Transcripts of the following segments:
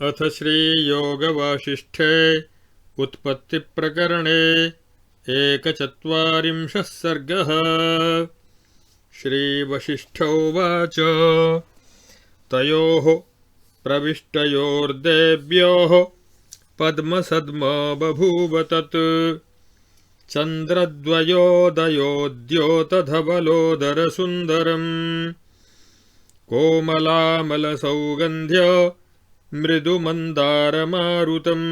अथ श्रीयोगवासिष्ठे उत्पत्तिप्रकरणे एकचत्वारिंशः सर्गः। श्रीवसिष्ठोवाच तयोः प्रविष्टयोर्देव्योः पद्मसद्म बभूव तत् चन्द्रद्वयोदयोद्योतधवलोदरसुन्दरम् कोमलामलसौगन्ध्य मृदुमन्दारमारुतम्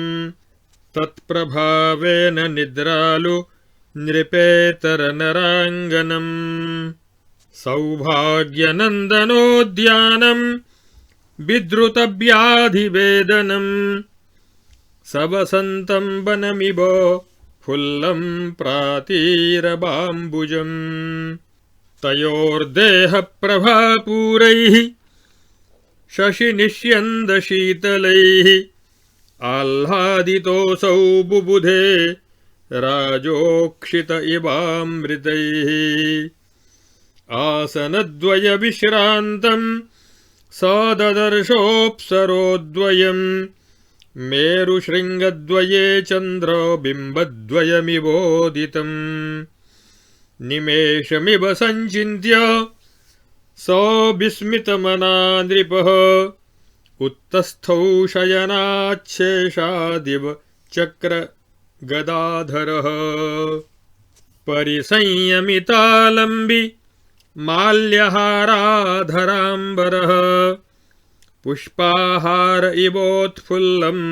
तत्प्रभावेन निद्रालु नृपेतरनराङ्गनम् सौभाग्यनन्दनोद्यानम् विद्रुतव्याधिवेदनम् सवसन्तम् वनमिव फुल्लम् प्रातीरबाम्बुजम् तयोर्देहप्रभापूरैः शशिनिष्यन्दशीतलैः आह्लादितोऽसौ बुबुधे राजोक्षित इवामृतैः आसनद्वयविश्रान्तम् सददर्शोऽप्सरोद्वयम् मेरुशृङ्गद्वये चन्द्रबिम्बद्वयमिवोदितम् निमेषमिव सञ्चिन्त्य विस्मितमना नृपः उत्तस्थौ शयनाच्छेषादिव चक्रगदाधरः परिसंयमितालम्बि माल्यहाराधराम्बरः पुष्पाहार इवोत्फुल्लम्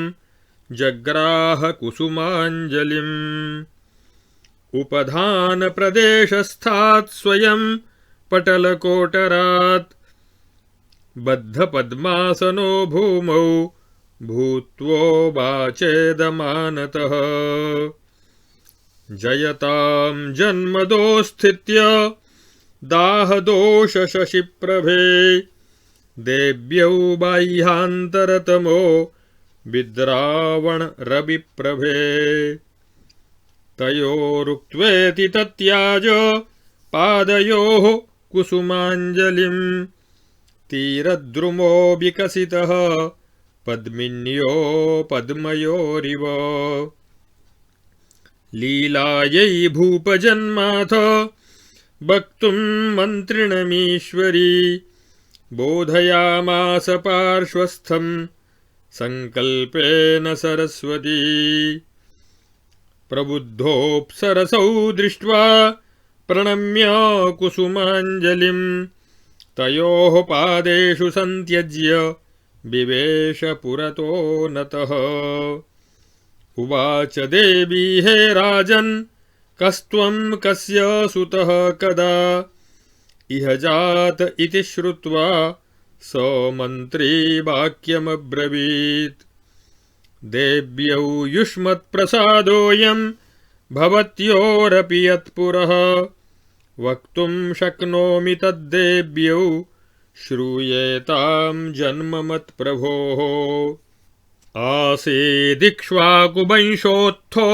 जग्राह कुसुमाञ्जलिम् उपधानप्रदेशस्थात् स्वयं पटलकोटरात् बद्धपद्मासनो भूमौ भूत्वोवाचेदमानतः जयतां जन्मदोस्थित्य दाहदोषशशिप्रभे देव्यौ बाह्यान्तरतमो विद्रावणरविप्रभे तयोरुक्त्वेति तत्याज पादयोः कुसुमाञ्जलिम् तीरद्रुमो विकसितः पद्मिन्यो पद्मयोरिव लीलायै भूपजन्माथ वक्तुम् मन्त्रिणमीश्वरी बोधयामास पार्श्वस्थम् सङ्कल्पेन सरस्वती प्रबुद्धोऽप्सरसौ दृष्ट्वा प्रणम्य कुसुमाञ्जलिम् तयोः पादेषु सन्त्यज्य विवेश पुरतो नतः उवाच देवी हे राजन् कस्त्वं कस्य सुतः कदा इह जात इति श्रुत्वा स मन्त्री वाक्यमब्रवीत् देव्यौ युष्मत्प्रसादोऽयम् भवत्योरपि यत्पुरः वक्तुं शक्नोमि तद्देव्यौ श्रूयेतां जन्ममत्प्रभोः आसीदिक्ष्वाकुवंशोत्थो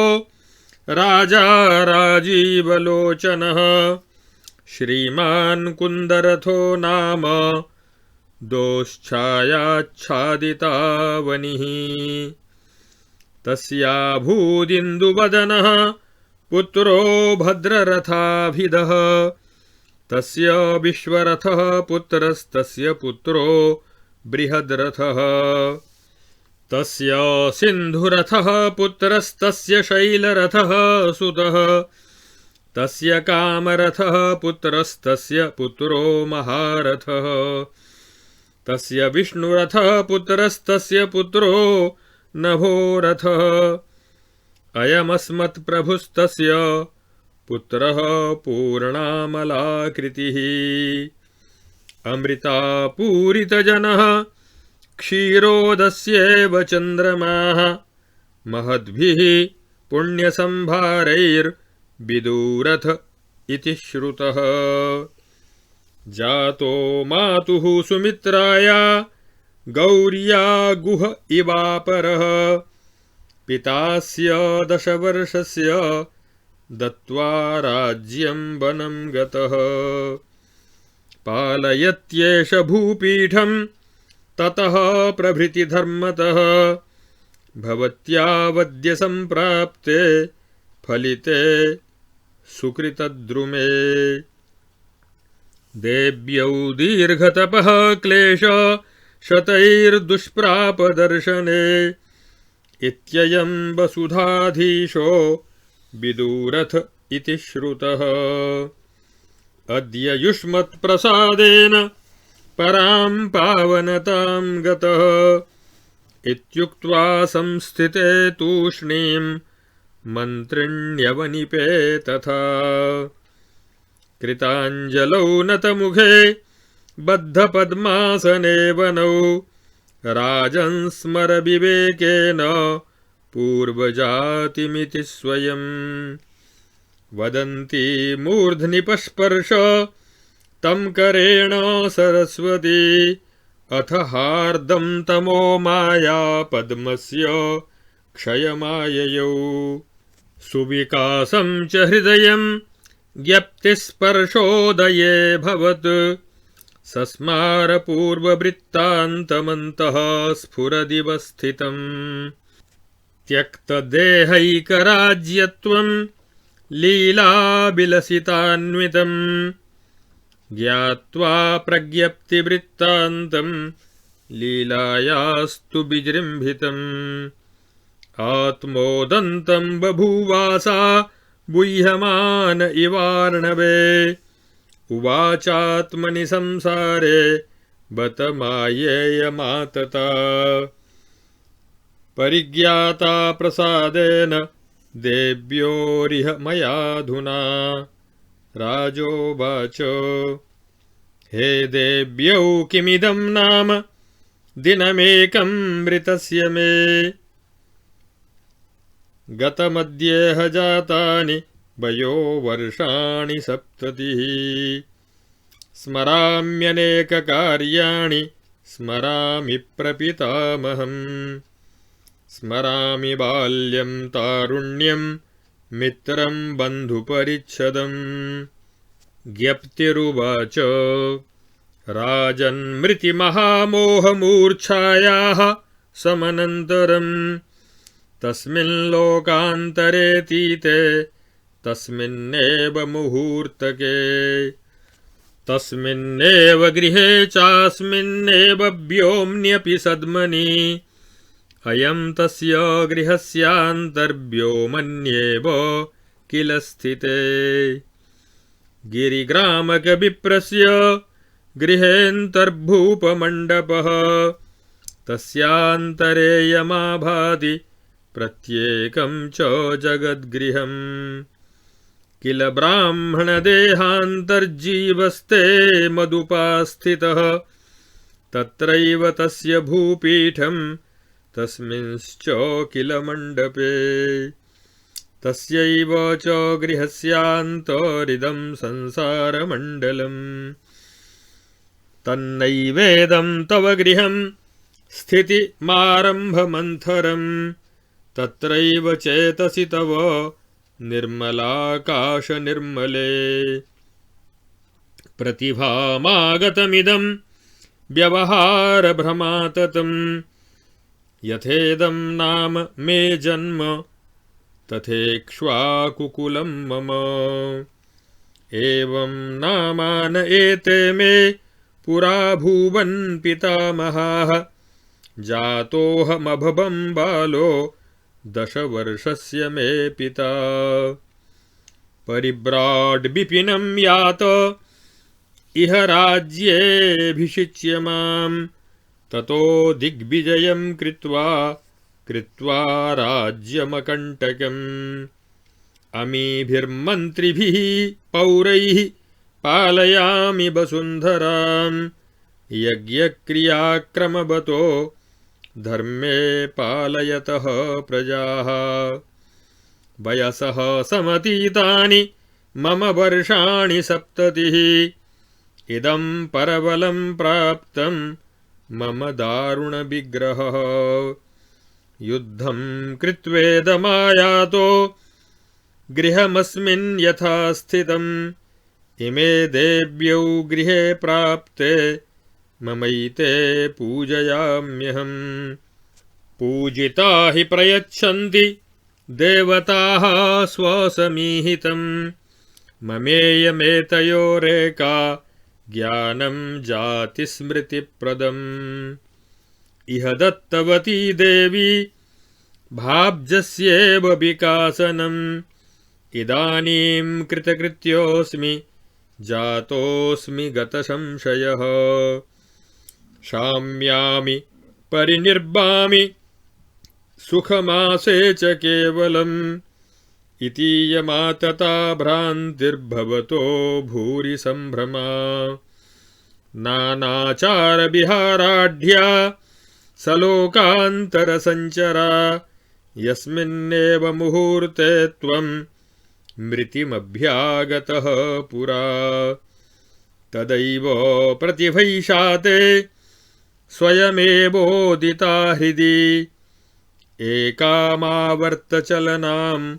राजा राजीवलोचनः श्रीमान् कुन्दरथो नाम दोश्छायाच्छादितावनिः तस्याभूदिन्दुवदनः पुत्रो भद्ररथाभिदः तस्य विश्वरथः पुत्रस्तस्य पुत्रो बृहद्रथः तस्य सिन्धुरथः पुत्रस्तस्य शैलरथः सुतः तस्य कामरथः पुत्रस्तस्य पुत्रो महारथः तस्य विष्णुरथः पुत्रस्तस्य पुत्रो नभोरथः अयमस्मत्प्रभुस्तस्य पुत्रः पूर्णामलाकृतिः अमृतापूरितजनः क्षीरोदस्येव चन्द्रमाः महद्भिः पुण्यसम्भारैर्विदूरथ इति श्रुतः जातो मातुः सुमित्राया गौर्या गुह इवापरः पितास्य 10 वर्षस्य दत्त्वा राज्यं वनं गतः पालयत्येष भूपीठं ततः प्रभृति धर्मतः भवत्यावद्य सम्प्राप्ते फलिते सुकृतद्रुमे देव्यौ दीर्घतपः क्लेश शतैर्दुष्प्रापदर्शने इत्ययं वसुधाधीशो विदुरथ इति श्रुतः अद्य युष्मत्प्रसादेन परां पावनतां गतः इत्युक्त्वा संस्थिते तूष्णीं मन्त्रिण्यवनिपे तथा कृताञ्जलौ नतमुखे बद्धपद्मासने वनौ राजन् स्मरविवेकेन पूर्वजातिमिति स्वयं वदन्ती मूर्ध्नि पस्पर्श तं करेण सरस्वती अथ हार्दं तमो माया पद्मस्य क्षयमाययौ सुविकासं च हृदयं ज्ञप्तिस्पर्शोदये भवत् सस्मार पूर्ववृत्तान्तमन्तः स्फुरदिव स्थितम् त्यक्तदेहैकराज्यत्वं लीलाविलसितान्वितं ज्ञात्वा प्रज्ञप्तिवृत्तान्तं लीलायास्तु विजृम्भितम् आत्मोदन्तं बभूवासा गुह्यमान इवार्णवे उवाचात्मनि संसारे बत मायेयमातता परिज्ञाता प्रसादेन देव्योरिह मयाधुना राजोवाच हे देव्यौ किमिदं नाम दिनमेकं मृतस्य मे गतमद्येह जातानि वयो वर्षाणि 70 स्मराम्यनेककार्याणि स्मरामि प्रपितामहम् स्मरामि बाल्यं तारुण्यं मित्रं बन्धुपरिच्छदम् ज्ञप्तिरुवाच राजन्मृतिमहामोहमूर्च्छायाः समनन्तरम् तस्मिन् लोकान्तरेतीते तस्मिन्नेव मुहूर्तके तस्मिन्नेव गृहे चास्मिन्नेव व्योम्न्यपि सद्मनि अयं तस्य गृहस्यान्तर्व्योमन्येव किल स्थिते गिरिग्रामकविप्रस्य गृहेऽन्तर्भूपमण्डपः तस्यान्तरेयमाभाति प्रत्येकं च जगद्गृहम् किल ब्राह्मणदेहान्तर्जीवस्ते मदुपास्थितः तत्रैव तस्य भूपीठं तस्मिंश्च किल मण्डपे तस्यैव च गृहस्यान्तरिदं संसारमण्डलम् तन्नैवेदं तव गृहं स्थितिमारम्भमन्थरम् तत्रैव चेतसि तव निर्मलाकाशनिर्मले प्रतिभामागतमिदं व्यवहारभ्रमाततं यथेदं नाम मे जन्म तथेक्ष्वाकुकुलं मम एवं नामान एते मे पुरा भुवन् पितामहाः जातोऽहमभवं बालो 10 वर्षस्य मे पिता परिव्राड् विपिनं यात इह राज्येऽभिषिच्य मां ततो दिग्विजयं कृत्वा राज्यमकण्टकम् अमीभिर्मन्त्रिभिः पौरैः पालयामि वसुन्धरां यज्ञक्रियाक्रमवतो धर्मे पालयतः प्रजाः वयसः समतीतानि मम वर्षाणि 70 इदं परबलं प्राप्तं मम दारुणविग्रहः युद्धं कृत्वेदमायातो गृहमस्मिन् यथा स्थितम् इमे देव्यौ गृहे प्राप्ते ममैते पूजयाम्यहम्। पूजिता हि प्रयच्छन्ति देवताः स्वसमीहितम्। ममेयमेतयोरेका ज्ञानं जातिस्मृतिप्रदम्। इह दत्तवती देवी भाब्जस्येव विकासनम्। इदानीं कृतकृत्योऽस्मि जातोऽस्मि गतसंशयः। शाम्यामि परिनिर्बामि सुखमासे च केवलम्। इतीयमातता भ्रान्तिर्भवतो भूरि सम्भ्रमा। नानाचारविहाराढ्या सलोकान्तरसञ्चरा। यस्मिन्नेव मुहूर्ते त्वं मृतिमभ्यागतः पुरा। तदैव प्रतिभैषाते स्वयमेवोदिता हृदि। एकामावर्तचलनां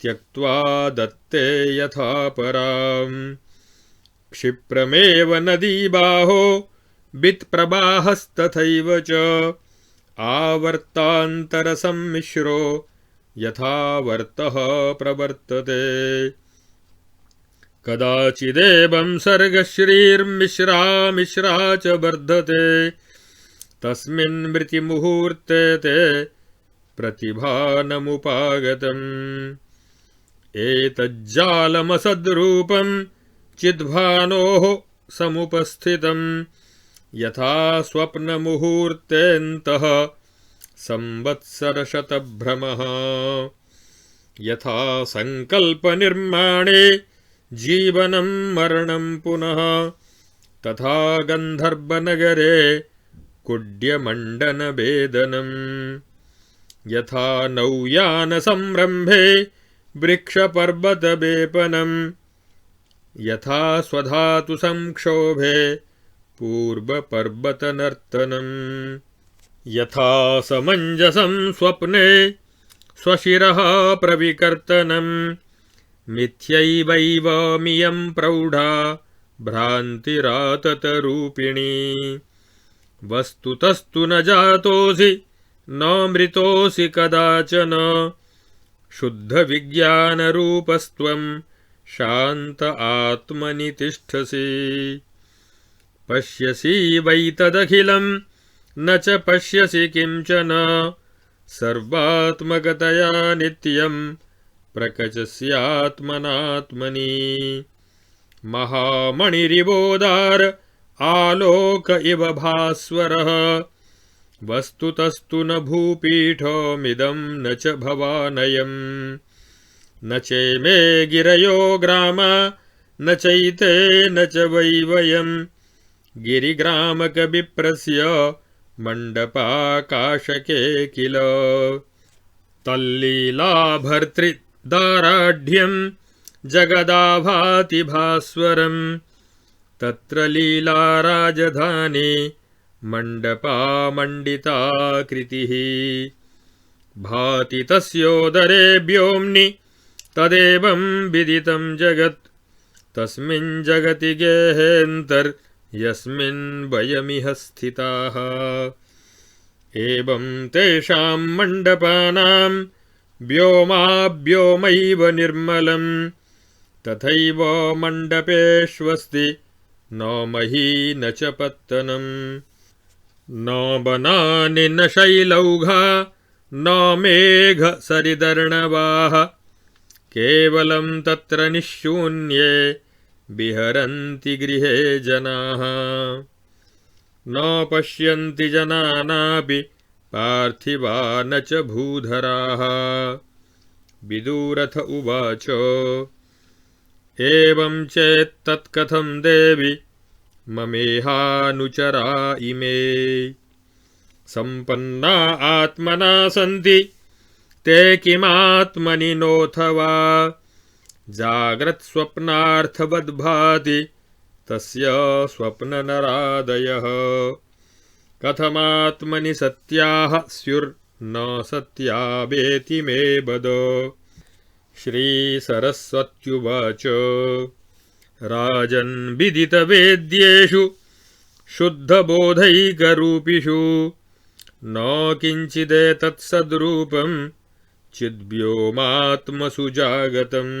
त्यक्त्वा दत्ते यथा पराम्। क्षिप्रमेव नदीबाहो वित्प्रवाहस्तथैव च। आवर्तान्तरसम्मिश्रो यथा वर्तः प्रवर्तते। कदाचिदेवं सर्गश्रीर्मिश्रा मिश्रा च वर्धते। तस्मिन् मृतिमुहूर्ते ते प्रतिभानमुपागतम्। एतज्जालमसद्रूपं चिद्भानोः समुपस्थितम्। यथा स्वप्नमुहूर्तेऽन्तः संवत्सरशतभ्रमः। यथा सङ्कल्पनिर्माणे जीवनं मरणं पुनः। तथा गन्धर्वनगरे कुड्यमण्डनभेदनम्। यथा नौयानसंरम्भे वृक्षपर्वतवेपनम्। यथा स्वधातुसंक्षोभे पूर्वपर्वतनर्तनम्। यथा समञ्जसं स्वप्ने स्वशिरः प्रविकर्तनम्। मिथ्यैवैव मियं प्रौढा भ्रान्तिराततरूपिणी। वस्तुतस्तु न जातोऽसि न मृतोऽसि कदाचन। शुद्धविज्ञानरूपस्त्वं शान्त आत्मनि तिष्ठसि। पश्यसीवैतदखिलं न च पश्यसि किंचन। सर्वात्मकतया नित्यं प्रकचस्यात्मनात्मनि। महामणिरिवोदार आलोक इव भास्वरः। वस्तुतस्तु न भूपीठमिदं न च भवानयम्। न चैमे गिरयो ग्रामा न चैते न च वै वयम्। गिरिग्रामकविप्रस्य मण्डपाकाशके किल। तल्लीलाभर्तृदाराढ्यं जगदाभाति भास्वरम्। तत्र लीलाराजधानी मण्डपामण्डिताकृतिः। भाति तस्योदरे व्योम्नि तदेवं विदितं जगत्। तस्मिन् जगति गेहेऽन्तर्यस्मिन् वयमिह स्थिताः। एवं तेषां मण्डपानां व्योमाव्योमैव निर्मलम्। तथैव मण्डपेष्वस्ति न मही न च पत्तनम्। न वनानि न शैलौघा न मेघसरिदर्णवाः। केवलं तत्र निःशून्ये विहरन्ति गृहे जनाः। न पश्यन्ति जनानापि पार्थिवा न च भूधराः। विदुरथ उवाच एवं चेत्तत्कथं देवि ममेहानुचरा इमे। सम्पन्ना आत्मना सन्ति ते किमात्मनि नोऽथवा। जाग्रत्स्वप्नार्थवद्भाति तस्य स्वप्ननरादयः। कथमात्मनि सत्याः स्युर्न सत्या वेति मे वद। श्रीसरस्वत्युवाच राजन् विदितवेद्येषु शुद्धबोधैकरूपिषु न किञ्चिदेतत्सद्रूपं चिद्व्योमात्मसु जागतम्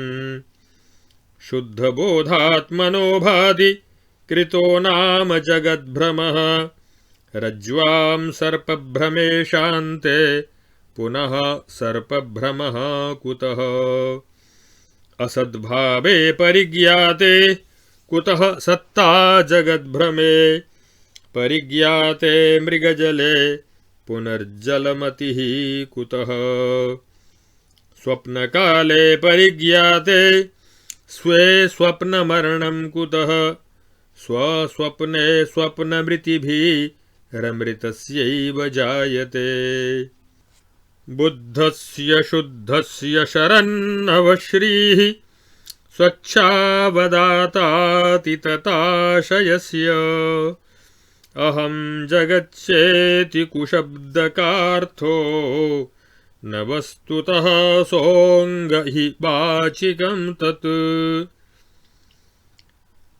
शुद्धबोधात्मनो भाति कृतो नाम जगद्भ्रमः रज्ज्वां सर्पभ्रमेशान्ते पुनः सर्पभ्रमः कुतः असद्भावे परिज्ञाते कुतः सत्ता जगद्भ्रमे परिज्ञाते मृगजले पुनर्जलमतिः कुतः स्वप्नकाले परिज्ञाते स्वे स्वप्नमरणं कुतः स्वस्वप्ने स्वप्नमृतिभिरमृतस्यैव जायते बुद्धस्य शुद्धस्य शरन्नवश्रीः स्वच्छावदाताति तताशयस्य अहं जगच्चेति कुशब्दकार्थो न वस्तुतः सोऽङ्ग हि वाचिकं तत्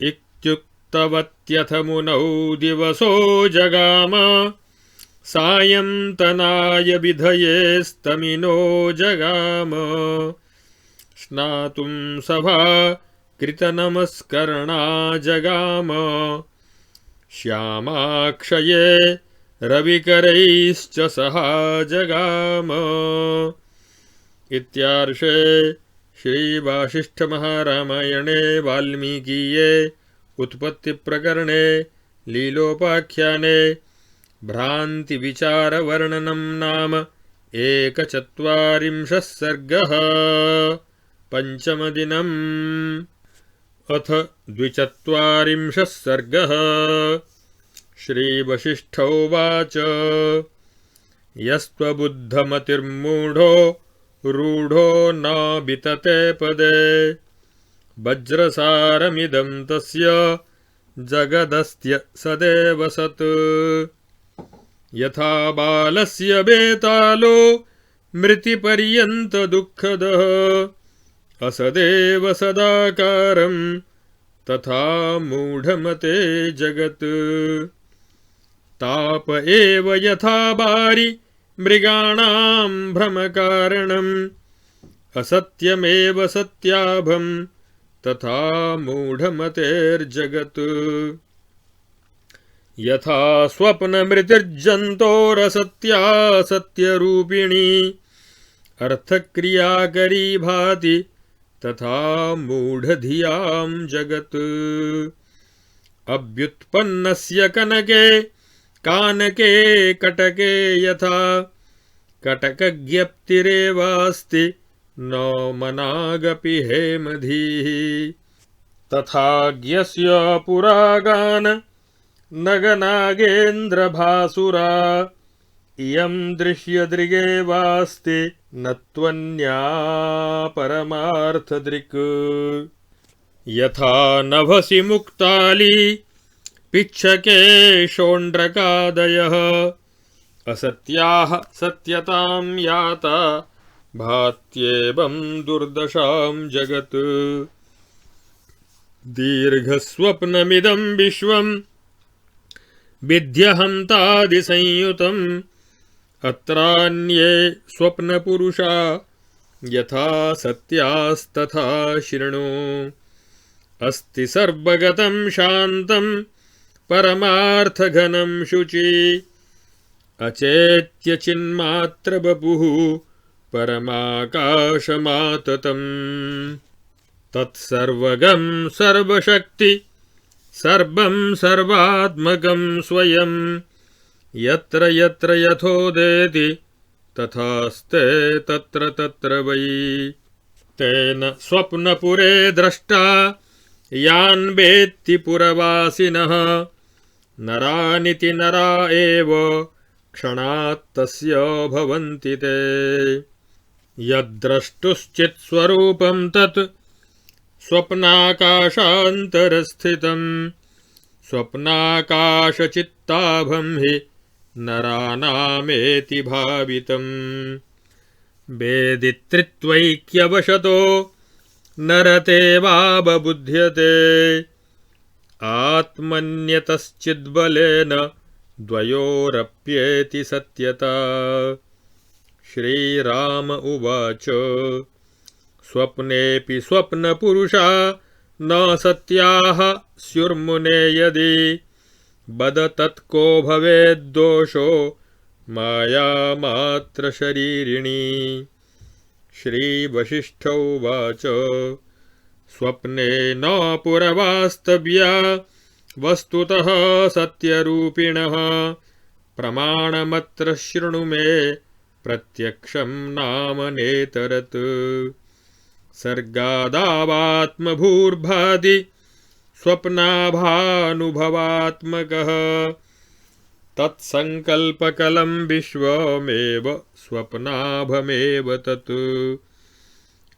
इत्युक्तवत्यथ मुनौ दिवसो जगाम सायं तनाय विधयेस्तमिनो जगाम स्नातुं सभा कृतनमस्करणा जगाम श्यामाक्षये रविकरैश्च सहा जगाम। इत्यार्षे श्रीवासिष्ठमहारामायणे वाल्मीकीये उत्पत्तिप्रकरणे लीलोपाख्याने भ्रान्तिविचारवर्णनं नाम 41 सर्गः पञ्चमदिनम्। अथ 42 सर्गः। श्रीवसिष्ठोवाच यस्त्वबुद्धमतिर्मूढो रूढो न वितते पदे वज्रसारमिदं तस्य जगदस्त्य सदेव सत् यथा बालस्य बेतालो मृतिपर्यन्तदुःखदः असदेव सदाकारं तथा मूढमते जगत् ताप एव यथा बारि मृगाणां भ्रमकारणम् असत्यमेव सत्याभं तथा मूढमतेर्जगत् यथा स्वप्नमृतिर्जन्तोरसत्या सत्यरूपिणी अर्थक्रियाकरी भाति तथा मूढधियां जगत् अभ्युत्पन्नस्य कनके कानके कटके यथा कटकज्ञप्तिरेवास्ति न मनागपि हेमधीः तथा ज्ञस्य पुरागान नगनागेन्द्रभासुरा इयं दृश्यदृगेवास्ति न त्वन्या परमार्थदृक् यथा नभसि मुक्ताली पिच्छके शोण्ड्रकादयः असत्याः सत्यतां याता भात्येवं दुर्दशां जगत् दीर्घस्वप्नमिदं विश्वं विध्यहन्तादिसंयुतम् अत्रान्ये स्वप्नपुरुषा यथा सत्यास्तथा शृणु अस्ति सर्वगतं शान्तं परमार्थघनं शुचि अचेत्यचिन्मात्रवपुः परमाकाशमाततम् तत्सर्वगं सर्वशक्ति सर्वं सर्वात्मकं स्वयं यत्र यत्र यथोदेति तथास्ते तत्र तत्र वै तेन स्वप्नपुरे द्रष्टा यान् वेत्ति पुरवासिनः नरानिति नरा एव क्षणात् तस्य भवन्ति ते यद्द्रष्टुश्चित्स्वरूपं तत् स्वप्नाकाशान्तरस्थितं स्वप्नाकाशचित्ताभं हि नरानामेति भावितम् वेदित्रित्वैक्यवशतो नरते वा बबुध्यते आत्मन्यतश्चिद्बलेन द्वयोरप्येति सत्यता। श्रीराम उवाच स्वप्नेऽपि स्वप्नपुरुषा न सत्याः स्युर्मुने यदि बद तत्को भवेद्दोषो मायामात्रशरीरिणी। श्रीवसिष्ठ उवाच स्वप्ने न पुरवास्तव्या वस्तुतः सत्यरूपिणः प्रमाणमत्र शृणु मे प्रत्यक्षं नाम नेतरत्। सर्गादावात्मभूर्भादि स्वप्नाभानुभवात्मकः तत्सङ्कल्पकलं विश्वमेव स्वप्नाभमेव तत्।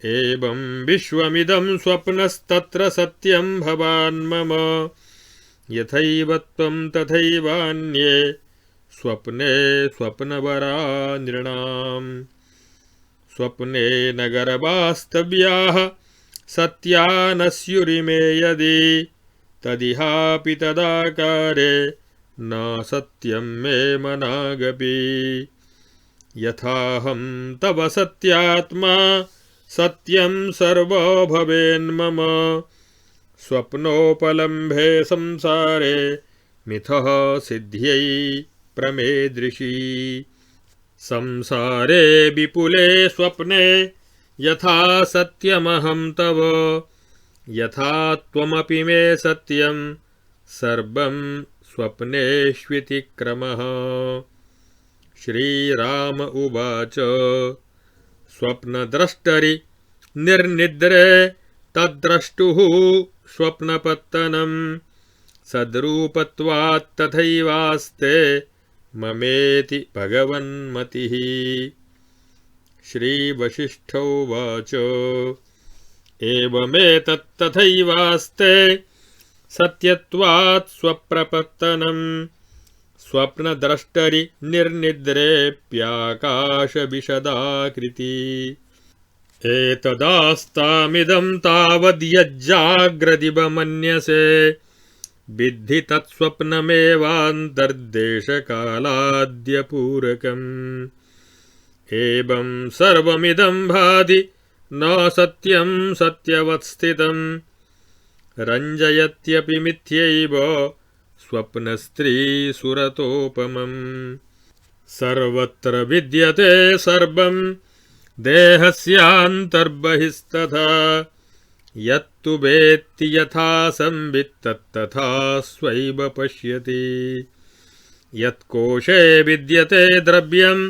एवं विश्वमिदं स्वप्नस्तत्र सत्यं भवान्मम यथैव त्वं तथैवान्ये स्वप्ने स्वप्नवरा नृणाम्। स्वप्ने नगरवास्तव्याः सत्या न स्युरिमे यदि तदिहापि तदाकारे न सत्यं मे मनागपि। यथाहं तव सत्यात्मा सत्यं सर्वो भवेन्मम स्वप्नोपलम्भे संसारे मिथः सिद्ध्यै प्रमेदृशी। संसारे विपुले स्वप्ने यथा सत्यमहं तव यथा त्वमपि मे सत्यं सर्वं स्वप्नेष्विति क्रमः। श्रीराम उवाच स्वप्नद्रष्टरि निर्निद्रे तद्द्रष्टुः स्वप्नपत्तनं सद्रूपत्वात् तथैवास्ते ममेति भगवन्मतिः। श्रीवसिष्ठ उवाच एवमेतत्तथैवास्ते सत्यत्वात् स्वप्रपत्तनं स्वप्नद्रष्टरि निर्निद्रेऽप्याकाशविशदाकृति। एतदास्तामिदं तावद्यज्जाग्रदिव मन्यसे विद्धि तत्स्वप्नमेवान्तर्देशकालाद्यपूरकम्। एवं सर्वमिदं भाति न सत्यं सत्यवत्स्थितं रञ्जयत्यपि मिथ्यैव स्वप्नस्त्रीसुरतोपमम्। सर्वत्र विद्यते सर्वं देहस्यान्तर्बहिस्तथा यत्तु वेत्ति यथा संवित्तत्तथा स्वैव पश्यति। यत्कोशे विद्यते द्रव्यं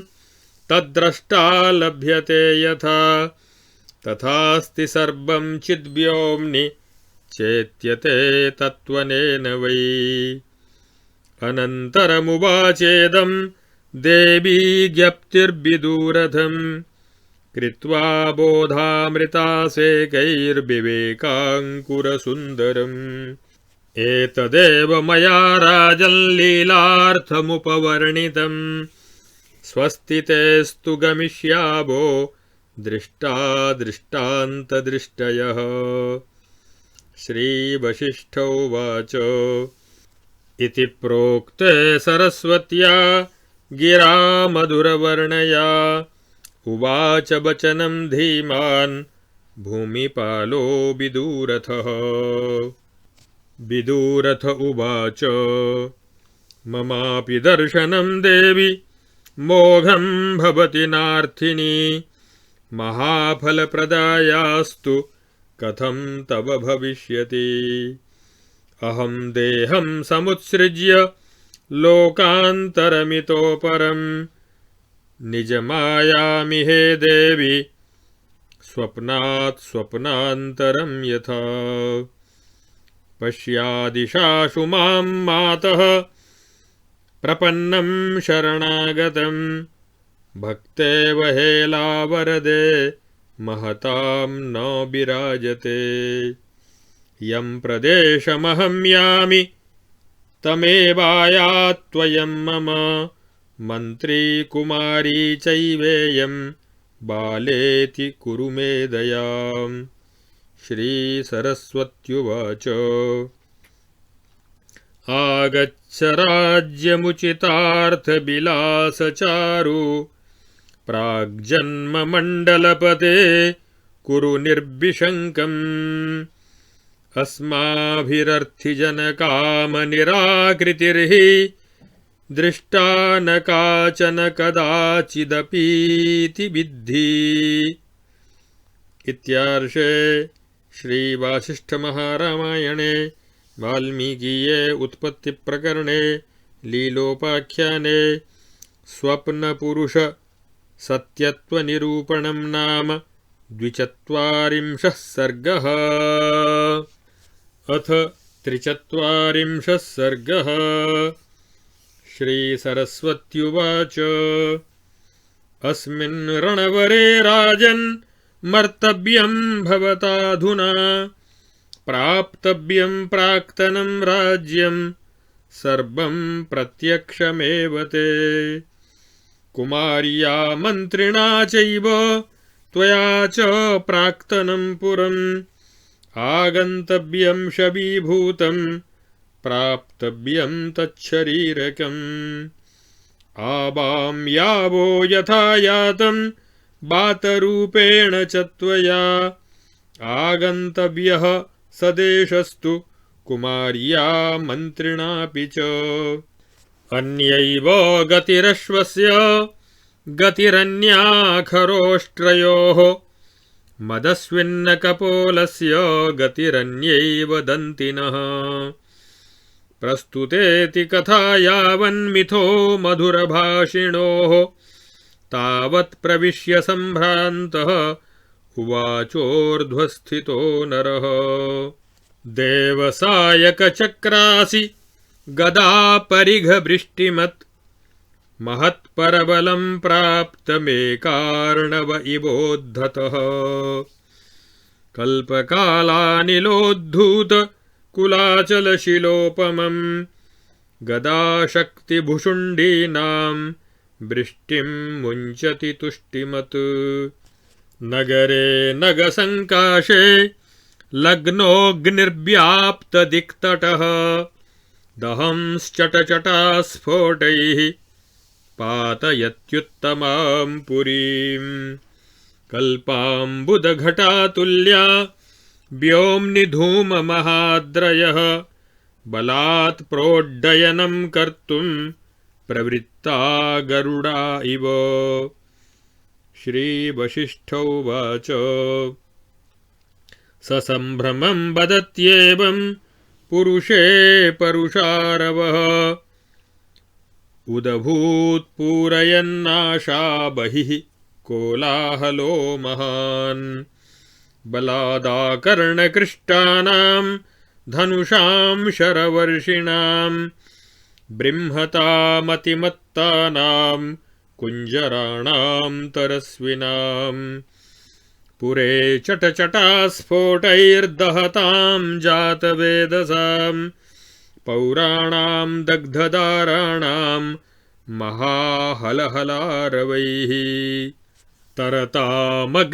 तद्द्रष्टा लभ्यते यथा तथास्ति सर्वं चिद्व्योम्नि चेत्यते तत्त्वनेन वै। अनन्तरमुवाचेदं देवी ज्ञप्तिर्विदूरधं कृत्वा बोधामृतासेकैर्विवेकाङ्कुरसुन्दरम्। एतदेव मया राजल्लीलार्थमुपवर्णितं स्वस्ति तेस्तु गमिष्यावो दृष्टा दृष्टान्तदृष्टयः। श्रीवसिष्ठ उवाच इति प्रोक्ते सरस्वत्या गिरा मधुरवर्णया उवाच वचनं धीमान् भूमिपालो विदूरथः। विदूरथ उवाच ममापि दर्शनं देवि मोघं भवति नार्थिनी महाफलप्रदायास्तु कथं तव भविष्यति। अहं देहं समुत्सृज्य लोकान्तरमितो परं निजमायामि हे देवि स्वप्नात् स्वप्नान्तरं यथा। पश्यादिशाशु मां मातः प्रपन्नं शरणागतं भक्तेव हेला वरदे महतां न विराजते। यं प्रदेशमहं यामि तमेवायात्वयं मम मन्त्री कुमारी चैवेयं बालेति कुरु मे दयाम्। श्रीसरस्वत्युवाच आगच्छ राज्यमुचितार्थविलासचारु प्राग्जन्ममण्डलपते कुरु निर्विशङ्कम् अस्माभिरर्थिजनकामनिराकृतिर्हि दृष्टा न काचन कदाचिदपीति विद्धि। इत्यार्षे श्रीवासिष्ठमहारामायणे वाल्मीकीये उत्पत्तिप्रकरणे लीलोपाख्याने स्वप्नपुरुष सत्यत्वनिरूपणं नाम 24 सर्गः। अथ 43 सर्गः। श्रीसरस्वत्युवाच अस्मिन् रणवरे राजन् मर्तव्यं भवताधुना प्राप्तव्यं प्राक्तनं राज्यं सर्वं प्रत्यक्षमेव ते कुमार्या मन्त्रिणा चैव त्वया च प्राक्तनं पुरम् आगन्तव्यं शबीभूतं प्राप्तव्यं तच्छरीरकम् आवां यावो यथा यातं बातरूपेण च त्वया आगन्तव्यः सदेशस्तु कुमार्या मन्त्रिणापि च अन्यैव गतिरश्वस्य गतिरन्या खरोष्ट्रयोः मदस्विन्नकपोलस्य गतिरन्यैव दन्तिनः प्रस्तुतेति कथा यावन्मिथो मधुरभाषिणोः तावत् प्रविश्य सम्भ्रान्तः उवाचोर्ध्वस्थितो नरः देवसायकचक्रासि गदापरिघवृष्टिमत् महत्परबलं प्राप्तमेकार्णव इवोद्धतः कल्पकालानिलोद्धूत कुलाचलशिलोपमं गदाशक्तिभुषुण्डीनां वृष्टिं मुञ्चति तुष्टिमत् नगरे नगसङ्काशे लग्नोऽग्निर्व्याप्तदिक्तटः दहंश्चटचटास्फोटैः पातयत्युत्तमां पुरीं कल्पाम्बुदघटातुल्या व्योम्नि धूममहाद्रयः बलात् प्रोड्डयनं कर्तुं प्रवृत्ता गरुडा इव। श्रीवसिष्ठोवाच ससम्भ्रमं वदत्येवं पुरुषे परुषारवः उदभूत्पूरयन्नाशा बहिः कोलाहलो महान् बलादाकर्णकृष्टानां धनुषां शरवर्षिणां बृंहतामतिमत्तानां कुञ्जराणां तरस्विनां पुरे चटचटास्फोटैर्दहतां जातवेदसां पौराणां दग्धदाराणां महाहलहलारवैः तरतामग्निखण्डानां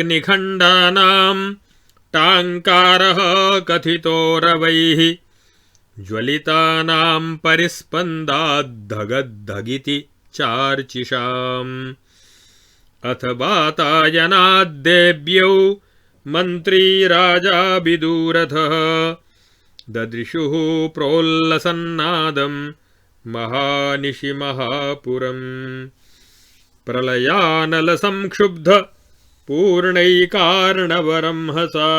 टाङ्कारः कथितो रवैः ज्वलितानां परिस्पन्दाद्धगद्धगिति चार्चिषाम् अथ वातायनाद्देव्यौ मन्त्री राजा विदूरथः ददृशुः प्रोल्लसन्नादं महानिशि महापुरम् प्रलयानलसंक्षुब्ध पूर्णैकार्णवरंहसा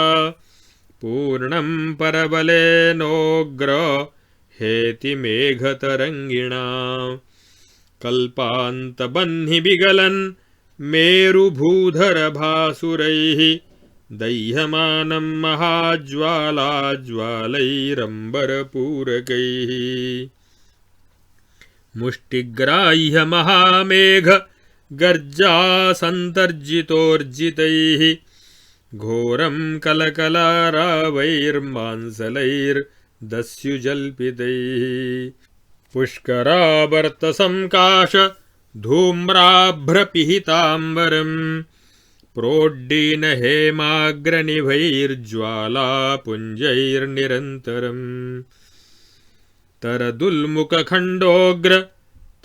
पूर्णं परबलेनोग्र हेतिमेघतरङ्गिणा कल्पान्तबह्निविगलन् मेरुभूधरभासुरैः दह्यमानं महाज्वालाज्वालैरम्बरपूरकैः मुष्टिग्राह्य महामेघ गर्जासन्तर्जितोर्जितैः घोरं कलकलारावैर्मांसलैर्दस्युजल्पितैः पुष्करावर्तसंकाश धूम्राभ्रपिहिताम्बरम् प्रोड्डीनहेमाग्रनिभैर्ज्वालापुञ्जैर्निरन्तरम् तरदुल्मुखखण्डोग्र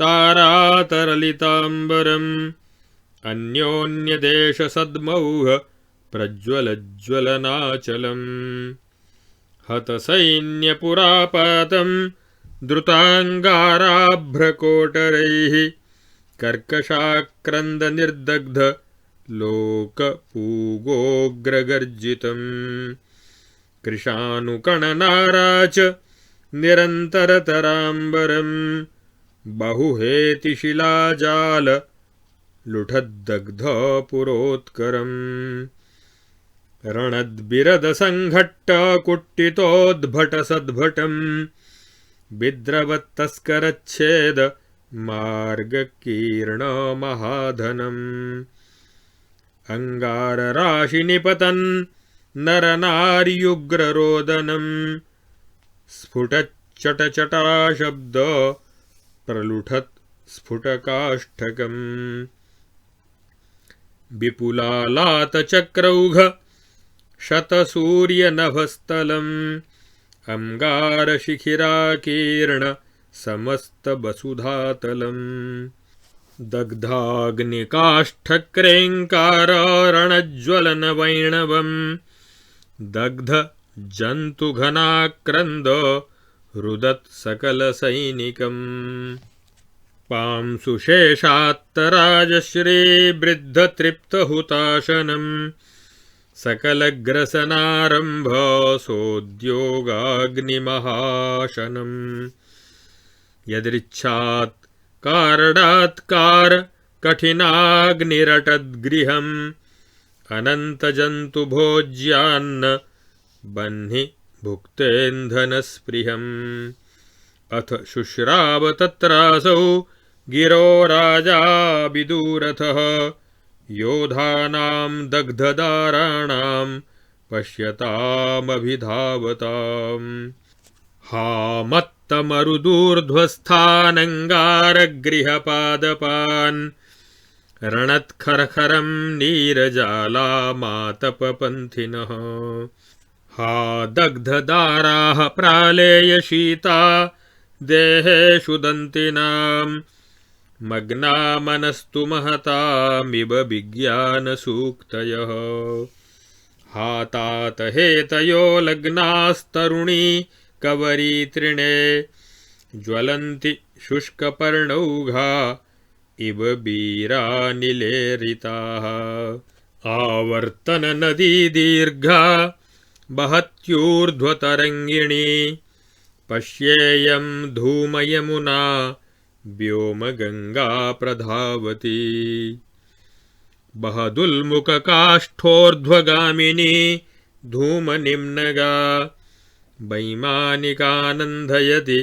तारातरलिताम्बरम् अन्योन्यदेशसद्मौह प्रज्वलज्वलनाचलम् हतसैन्यपुरापातं द्रुताङ्गाराभ्रकोटरैः कर्कशाक्रन्दनिर्दग्ध लोकपूगोग्रगर्जितम् कृशानुकणनाराच निरन्तरतराम्बरम् बहुहेतिशिलाजाल लुठद्दग्धपुरोत्करम् रणद्बिरदसङ्घट्टकुट्टितोद्भटसद्भटम् बिद्रवत्तस्करच्छेद मार्गकीर्णमहाधनम् अङ्गारराशिनिपतन् नरनार्युग्ररोदनम् स्फुटच्चटचटाशब्द प्रलुठत् स्फुटकाष्ठकम् विपुलालातचक्रौघ शतसूर्यनभस्थलम् अंगारशिखिराकीर्ण समस्तवसुधातलम् दग्धाग्निकाष्ठक्रेङ्कारणज्वलनवैणवम् दग्ध जन्तुघनाक्रन्द रुदत् सकलसैनिकम् पांसुशेषात्तराजश्रीवृद्धतृप्तहुताशनम् सकलग्रसनारम्भ सोद्योगाग्निमहाशनम् यदृच्छात् कारणात्कार कठिनाग्निरटद्गृहम् अनन्तजन्तुभोज्यान्न बह्नि भुक्तेन्धनस्पृहम् अथ शुश्राव तत्रासौ गिरो राजा विदूरथः योधानां दग्धदाराणां पश्यतामभिधावताम् हा मत्तमरुदूर्ध्वस्थानङ्गारगृहपादपान् रणत्खरखरं नीरजालामातपपन्थिनः हा दग्धदाराः प्रालेयशीता देहेषु दन्तिनां मग्नामनस्तु महतामिव विज्ञानसूक्तयः हा तातहेतयो लग्नास्तरुणी कवरीतृणे ज्वलन्ति शुष्कपर्णौघा इव बीरानिलेरिताः आवर्तननदी दीर्घा बहत्यूर्ध्वतरङ्गिणी पश्येयं धूमयमुना व्योमगङ्गा प्रधावती बहदुल्मुखकाष्ठोर्ध्वगामिनी धूमनिम्नगा वैमानिकानन्दयति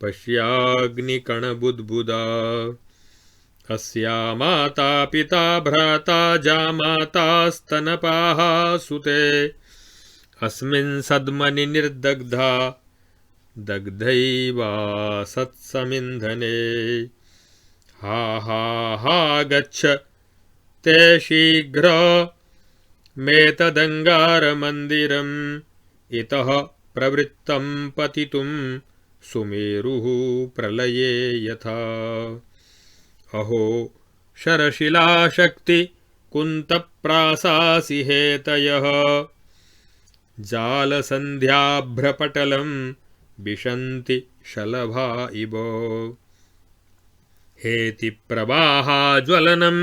पश्याग्निकणबुद्बुदा अस्या माता पिता भ्राता जामातास्तनपाः सुते अस्मिन् सद्मनि निर्दग्धा दग्धैवा सत्समिन्धने हा हा हा गच्छ ते शीघ्र मेतदङ्गारमन्दिरम् इतः प्रवृत्तं पतितुं सुमेरुः प्रलये यथा अहो शरशिलाशक्ति कुन्तप्रासासि हेतयः जालसन्ध्याभ्रपटलं विशन्ति शलभा इव हेतिप्रवाहा ज्वलनं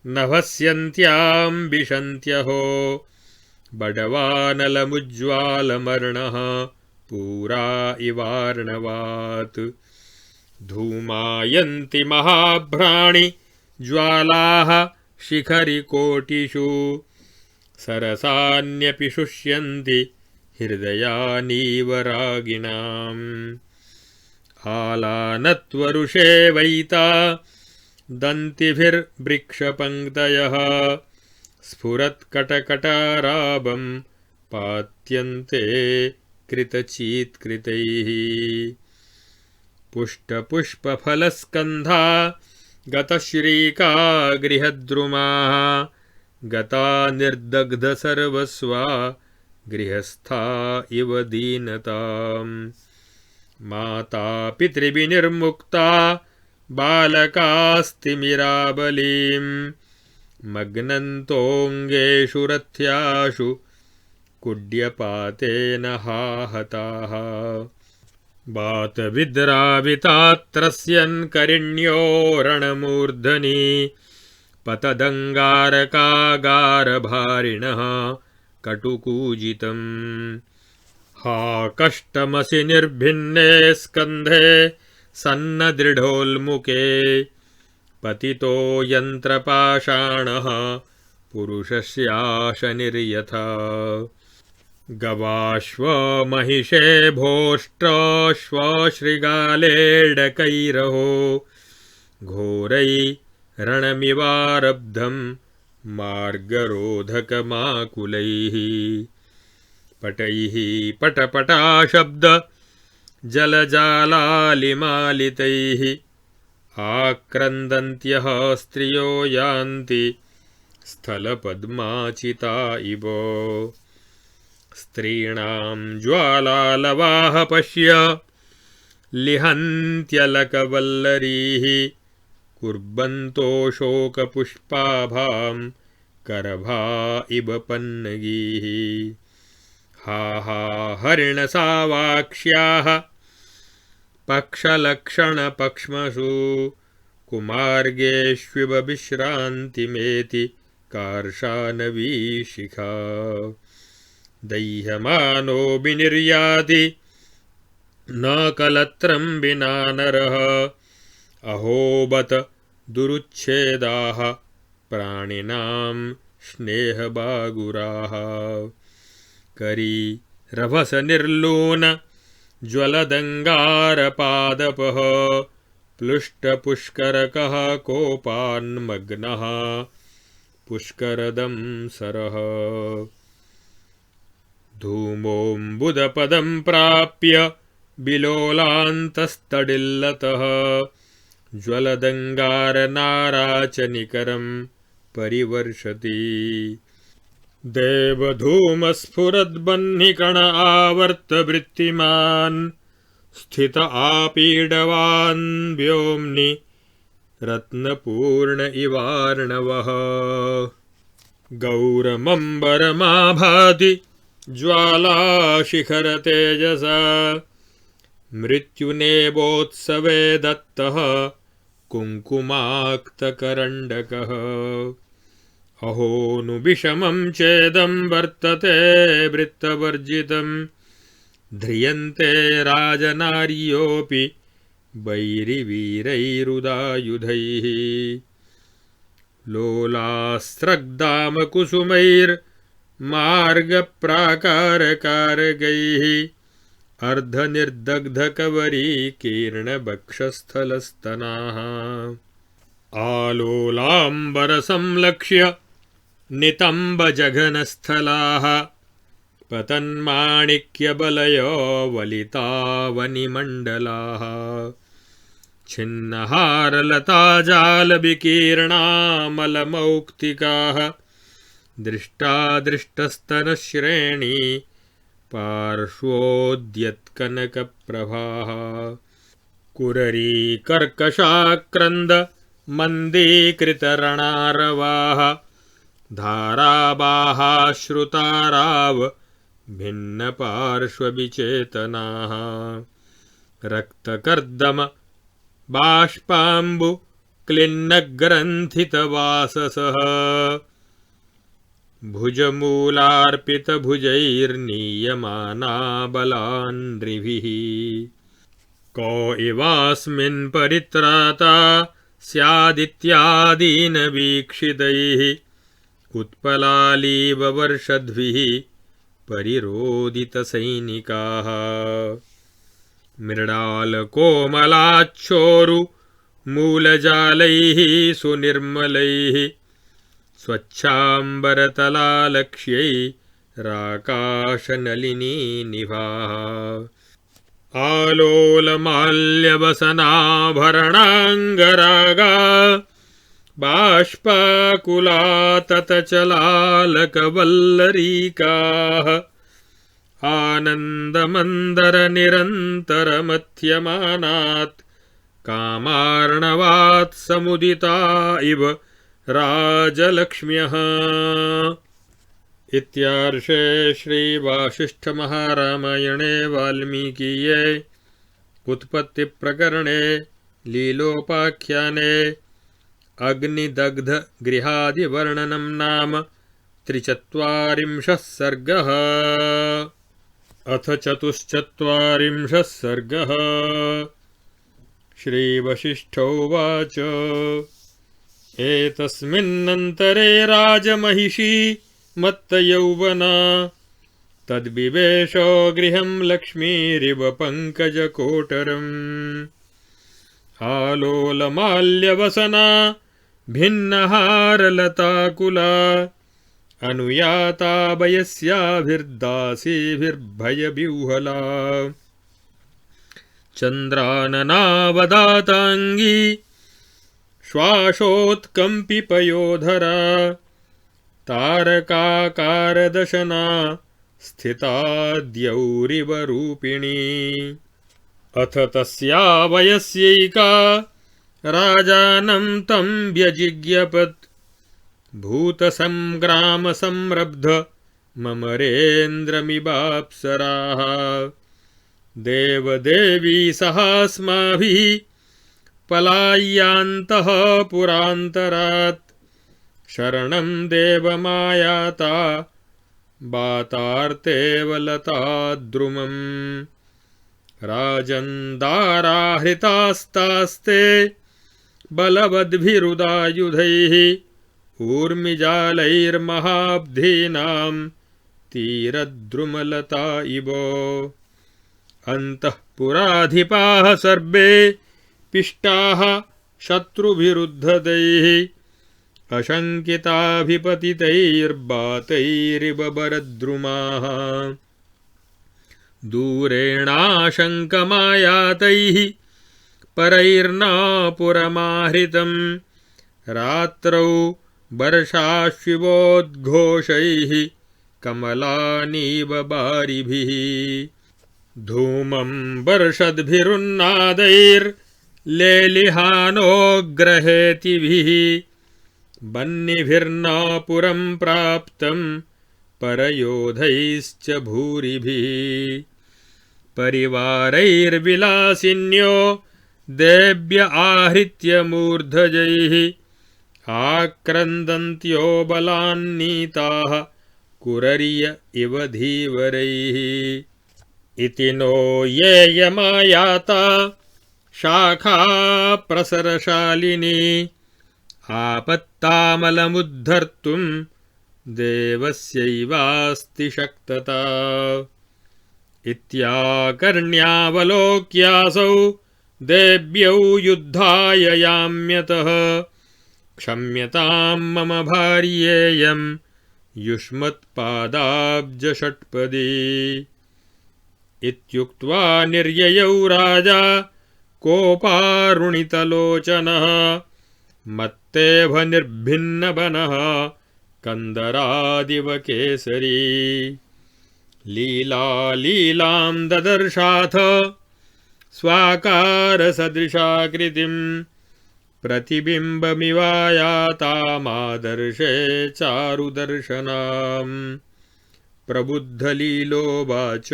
नभस्यन्त्यां विशन्त्यहो बडवानलमुज्ज्वालमर्णः पूरा इवार्णवात् धूमायन्ति महाभ्राणि ज्वालाः शिखरिकोटिषु सरसान्यपि शुष्यन्ति हृदयानीव रागिणाम् आलानत्वरुषे वैता दन्तिभिर्वृक्षपङ्क्तयः स्फुरत्कटकटाराबं पात्यन्ते कृतचीत्कृतैः पुष्टपुष्पफलस्कन्धा गतश्रीका गृहद्रुमाः गता निर्दग्धसर्वस्वा गृहस्था इव दीनताम् माता पितृविनिर्मुक्ता बालकास्तिमिराबलीं मग्नन्तोऽङ्गेषु रथ्याशु कुड्यपातेन हाहताः बातविद्रावितात्रस्यन् करिण्यो रणमूर्धनि पतदङ्गारकागारभारिणः कटुकूजितम् हा कष्टमसि निर्भिन्ने स्कन्धे सन्नदृढोल्मुखे पतितो यन्त्रपाषाणः पुरुषस्याशनिर्यथा गवाश्वमहिषे भोष्ट्राश्वशृगालेडकैरहो घोरैरणमिवारब्धं मार्गरोधकमाकुलैः पटैः पटपटाशब्द जलजालालिमालितैः आक्रन्दन्त्यः स्त्रियो यान्ति स्थलपद्माचिता इव स्त्रीणां ज्वालालवाः पश्य लिहन्त्यलकवल्लरीः कुर्वन्तो शोकपुष्पाभां करभा इव पन्नगीः हा हा हरिणसावाक्ष्याः पक्षलक्षणपक्ष्मसु कुमार्गेष्विव विश्रान्तिमेति कार्शानवीशिखा दह्यमानो विनिर्याति न कलत्रं विना नरः अहोबत दुरुच्छेदाः प्राणिनां स्नेहबागुराः करी रभसनिर्लून ज्वलदङ्गारपादपः प्लुष्टपुष्करकः कोपान्मग्नः पुष्करदं सरः धूमोऽम्बुदपदं प्राप्य बिलोलान्तस्तडिल्लतः ज्वलदङ्गारनाराचनिकरं परिवर्षति देवधूमस्फुरद्बह्निकण आवर्तवृत्तिमान् स्थित आपीडवान् व्योम्नि रत्नपूर्ण इवार्णवः गौरमम्बरमाभाति ज्वालाशिखरतेजसा मृत्युनेबोत्सवे दत्तः कुङ्कुमाक्तकरण्डकः अहो नु विषमं चेदं वर्तते वृत्तवर्जितं ध्रियन्ते राजनार्योऽपि वैरिवीरैरुदायुधैः लोलास्त्रग्दामकुसुमैर्मार्गप्राकारकारकैः अर्धनिर्दग्धकवरीकीर्णवक्षस्थलस्तनाः आलोलाम्बरसंलक्ष्य नितम्बजघनस्थलाः पतन्माणिक्यबलयो वलितावनिमण्डलाः छिन्नहारलताजालविकीर्णामलमौक्तिकाः दृष्टादृष्टस्तनश्रेणी पार्श्वोद्यत्कनकप्रभाः कुररीकर्कशाक्रन्द मन्दीकृतरणारवाः धाराबाहाश्रुताराव भिन्नपार्श्वविचेतनाः रक्तकर्दम बाष्पाम्बु क्लिन्नग्रन्थितवाससः भुजमूलार्पितभुजैर्नीयमाना बलान्ध्रिभिः को इवास्मिन् परित्राता स्यादित्यादीनवीक्षितैः उत्पलालीववर्षद्भिः परिरोदितसैनिकाः मृडालकोमलाच्छोरु मूलजालैः सुनिर्मलैः स्वच्छाम्बरतलालक्ष्यै राकाशनलिनीनिभाः आलोलमाल्यवसनाभरणाङ्गरागा बाष्पाकुलाततचलालकवल्लरीकाः आनन्दमन्दरनिरन्तरमथ्यमानात् कामार्णवात् समुदिता इव राजलक्ष्म्यः। इत्यार्षे श्रीवासिष्ठमहारामायणे वाल्मीकीये उत्पत्तिप्रकरणे लीलोपाख्याने अग्निदग्धगृहादिवर्णनं नाम 43 सर्गः। अथ 44 सर्गः। श्रीवसिष्ठोवाच एतस्मिन्नन्तरे राजमहिषी मत्तयौवना तद्विवेशो गृहं लक्ष्मीरिव पङ्कजकोटरम् आलोलमाल्यवसना भिन्नहारलताकुला अनुयाता वयस्याभिर्दासीभिर्भयविह्वला चन्द्राननावदाताङ्गी श्वासोत्कम्पिपयोधरा तारकाकारदशना स्थिता द्यौरिव रूपिणी। अथ तस्या वयस्यैका राजानं तं व्यजिज्ञपत् भूतसंग्रामसंरब्ध ममरेन्द्रमिवाप्सराः देवदेवी सहास्माभिः पलाय्यान्तः पुरान्तरात् शरणं देवमायाता बातार्तेवलताद्रुमम् राजन्दाराहृतास्तास्ते बलवद्भिरुदायुधैः ऊर्मिजालैर्महाब्धीनां तीरद्रुमलता इव अन्तःपुराधिपाः सर्वे पिष्टाः शत्रुभिरुद्धतैः अशङ्किताभिपतितैर्बातैरिव बरद्रुमाः दूरेणाशङ्कमायातैः परैर्नापुरमाहृतं रात्रौ वर्षाश्विवोद्घोषैः कमलानीव बारिभिः धूमं वर्षद्भिरुन्नादैर्लेलिहानोग्रहेतिभिः बह्निभिर्नापुरं प्राप्तं परयोधैश्च भूरिभिः परिवारैर्विलासिन्यो देव्य आहृत्य मूर्धजैः आक्रन्दन्त्यो बलान्नीताः कुरर्य इव धीवरैः इति नो येयमायाता शाखा प्रसरशालिनी आपत्तामलमुद्धर्तुं देवस्यैवास्ति शक्तता इत्याकर्ण्यावलोक्यासौ देव्यौ युद्धाय याम्यतः क्षम्यतां मम भार्येयं युष्मत्पादाब्जषट्पदी इत्युक्त्वा निर्ययौ राजा कोपारुणितलोचनः मत्तेभ निर्भिन्नवनः कन्दरादिव केसरी लीलां ददर्शाथ स्वाकारसदृशाकृतिं प्रतिबिम्बमिवायातामादर्शे चारुदर्शनाम् प्रबुद्धलीलोवाच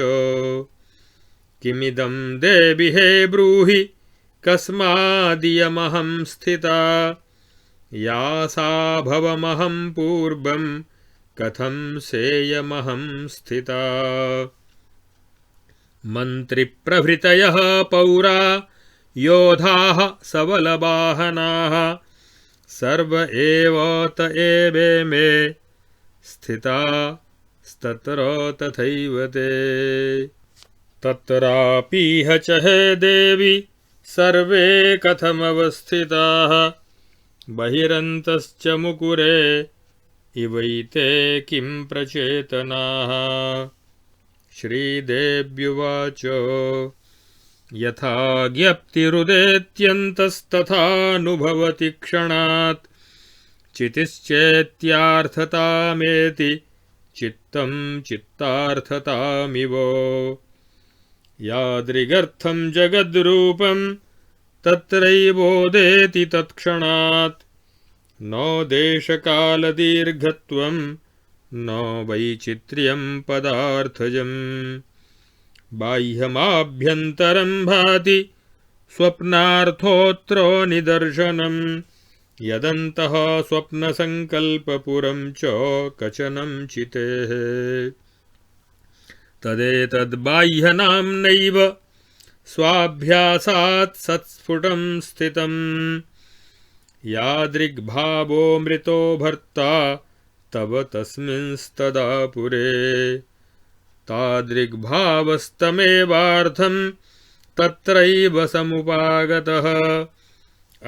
किमिदं देवि हे ब्रूहि कस्मादियमहं स्थिता या सा भवमहं पूर्वं कथं सेयमहं स्थिता मन्त्रिप्रभृतयः पौरा योधाः सबलवाहनाः सर्व एव त एवेमे स्थितास्तत्र तथैव ते तत्रापीह च हे देवि सर्वे कथमवस्थिताः बहिरन्तश्च मुकुरे इवैते किं प्रचेतनाः श्रीदेव्युवाच यथा ज्ञप्तिरुदेत्यन्तस्तथानुभवति क्षणात् चितिश्चेत्यार्थतामेति चित्तं चित्तार्थतामिव यादृगर्थं जगद्रूपं तत्रैवोदेति तत्क्षणात् न देशकालदीर्घत्वं न वैचित्र्यं पदार्थजम् बाह्यमाभ्यन्तरं भाति स्वप्नार्थोऽत्र निदर्शनम् यदन्तः स्वप्नसङ्कल्पपुरं च कचनं चितेः तदेतद्बाह्यनाम्नैव स्वाभ्यासात् सत्स्फुटं स्थितम् यादृग्भावोऽमृतो भर्ता तव तस्मिंस्तदा पुरे तादृग्भावस्तमेवार्थं तत्रैव समुपागतः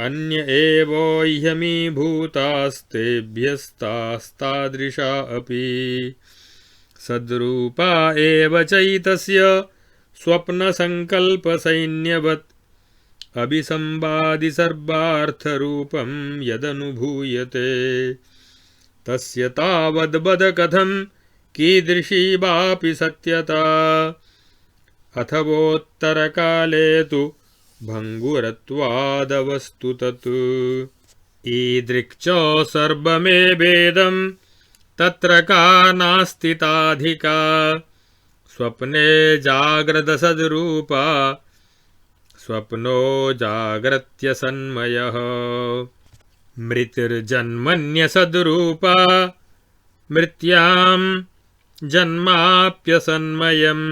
अन्य एवोह्यमीभूतास्तेभ्यस्तास्तादृशा अपि सद्रूपा एव चैतस्य स्वप्नसङ्कल्पसैन्यवत् अभिसंवादि सर्वार्थरूपं यदनुभूयते तस्य तावद्वद कीदृशी वापि सत्यता अथवोत्तरकाले तु भङ्गुरत्वादवस्तु तत् ईदृक् च सर्वमेवेदं तत्र का नास्ति ताधिका स्वप्ने जाग्रदसद्रूपा स्वप्नो जाग्रत्यसन्मयः मृतिर्जन्मन्यसद्रूपा मृत्यां जन्माप्यसन्मयम्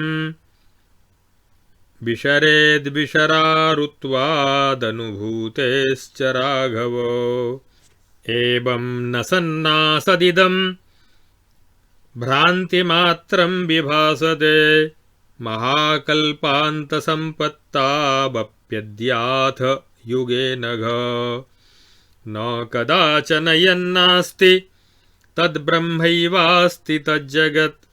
विशरेद्विशरारुत्वादनुभूतेश्च राघव एवं न सन्नासदिदं भ्रान्तिमात्रं विभासते महाकल्पान्तसम्पत्तावप्यद्याथ युगे नघ न कदाचन यन्नास्ति तद्ब्रह्मैवास्ति तज्जगत्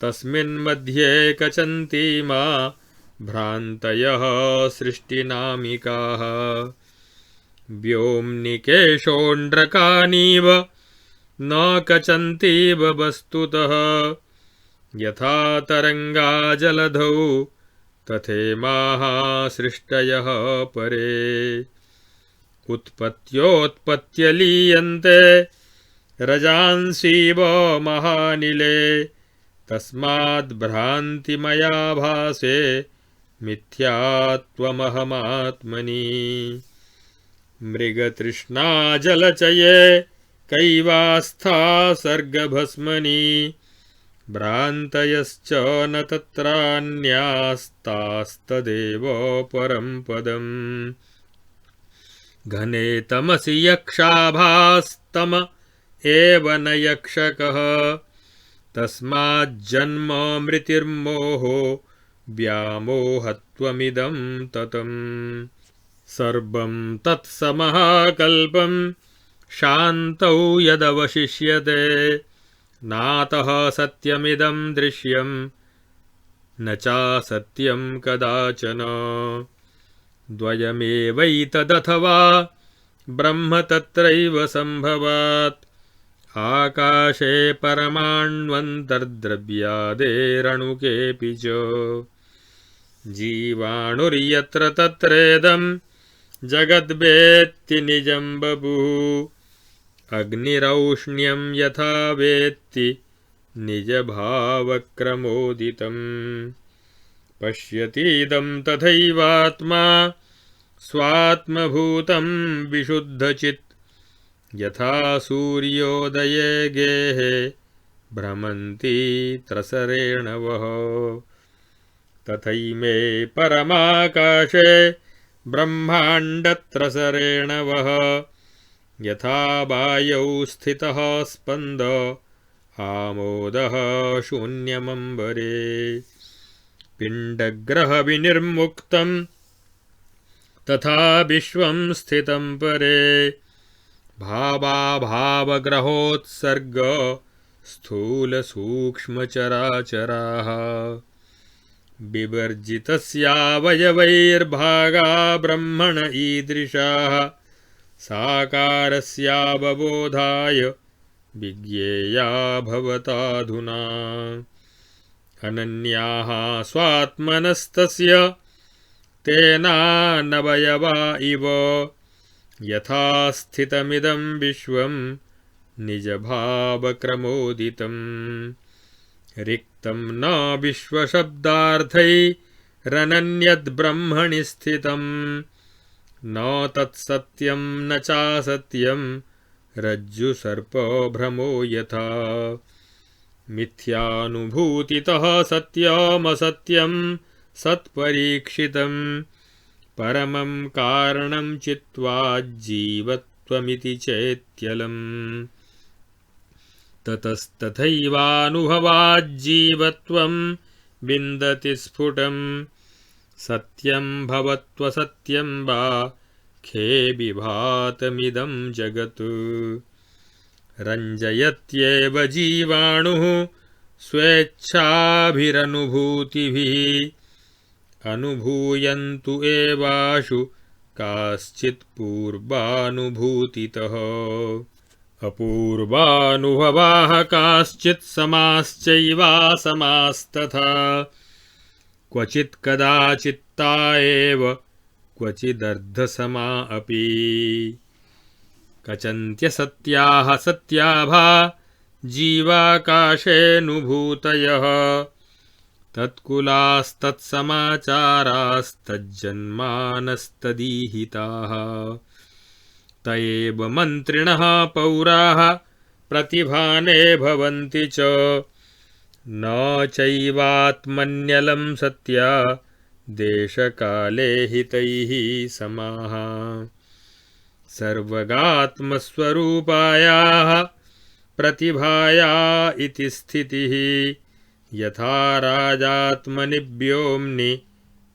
तस्मिन्मध्ये कचन्तीमा भ्रान्तयः सृष्टिनामिकाः व्योम्निकेशोण्ड्रकानीव न कचन्तीव वस्तुतः यथा तरङ्गा जलधौ तथेमाः सृष्टयः परे उत्पत्त्योत्पत्त्यलीयन्ते रजांसीव महानिले तस्माद्भ्रान्तिमयाभासे मिथ्यात्वमहमात्मनि मृगतृष्णाजलचये कैवास्था सर्गभस्मनि भ्रान्तयश्च न तत्रान्यास्तास्तदेव परं पदम् घने तमसि यक्षाभास्तम एव न यक्षकः तस्माज्जन्म मृतिर्मोहो व्यामोहत्वमिदं ततम् सर्वं तत्समहाकल्पं शान्तौ यदवशिष्यते नातः सत्यमिदं दृश्यं न चासत्यं कदाचन द्वयमेवैतदथवा ब्रह्म तत्रैव सम्भवात् आकाशे परमाण्वन्तर्द्रव्यादेरणुकेऽपि च जीवाणुर्यत्र तत्रेदं जगद्वेत्ति निजं बभूः अग्निरौष्ण्यं यथा वेत्ति निजभावक्रमोदितम् पश्यतीदं तथैवात्मा स्वात्मभूतं विशुद्धचित् यथा सूर्योदये गेहे भ्रमन्ति त्रसरेणवः तथैमे परमाकाशे ब्रह्माण्डत्रसरेणवः यथा वायौ स्थितः स्पन्द आमोदः शून्यमम्बरे पिण्डग्रहविनिर्मुक्तं तथा विश्वं स्थितं परे भावाभावग्रहोत्सर्ग स्थूलसूक्ष्मचराचराः विवर्जितस्यावयवैर्भागा ब्रह्मण ईदृशाः साकारस्यावबोधाय विज्ञेया भवताधुना। अनन्याः स्वात्मनस्तस्य तेनानवयवा इव यथा स्थितमिदं विश्वं निजभावक्रमोदितं। रिक्तं न विश्वशब्दार्थैरनन्यद्ब्रह्मणि स्थितं न तत्सत्यं न चासत्यं रज्जुसर्पभ्रमो यथा। मिथ्यानुभूतितः सत्यमसत्यं सत्परीक्षितं परमं कारणं चित्वा जीवत्वमिति चेत्यलम्। ततस्तथैवानुभवाज्जीवत्वं विन्दति स्फुटं सत्यं भवत्वसत्यं वा खे विभातमिदं जगत्। रञ्जयत्येव जीवाणुः स्वेच्छाभिरनुभूतिभिः अनुभूयन्तु एवाशु काश्चित् पूर्वानुभूतितः। अपूर्वानुभवाः काश्चित् समाश्चैवासमास्तथा क्वचित् कदाचित्ता एव क्वचिदर्धसमा अपि। कचन्त्यसत्याः सत्याभा जीवाकाशेऽनुभूतयः तत्कुलास्तत्समाचारास्तज्जन्मानस्तदीहिताः। त एव मन्त्रिणः पौराः प्रतिभाने भवन्ति च न चैवात्मन्यलं सत्या देशकाले हितैः समाः। सर्वगात्मस्वरूपायाः प्रतिभाया इति स्थितिः यथा राजात्मनि व्योम्नि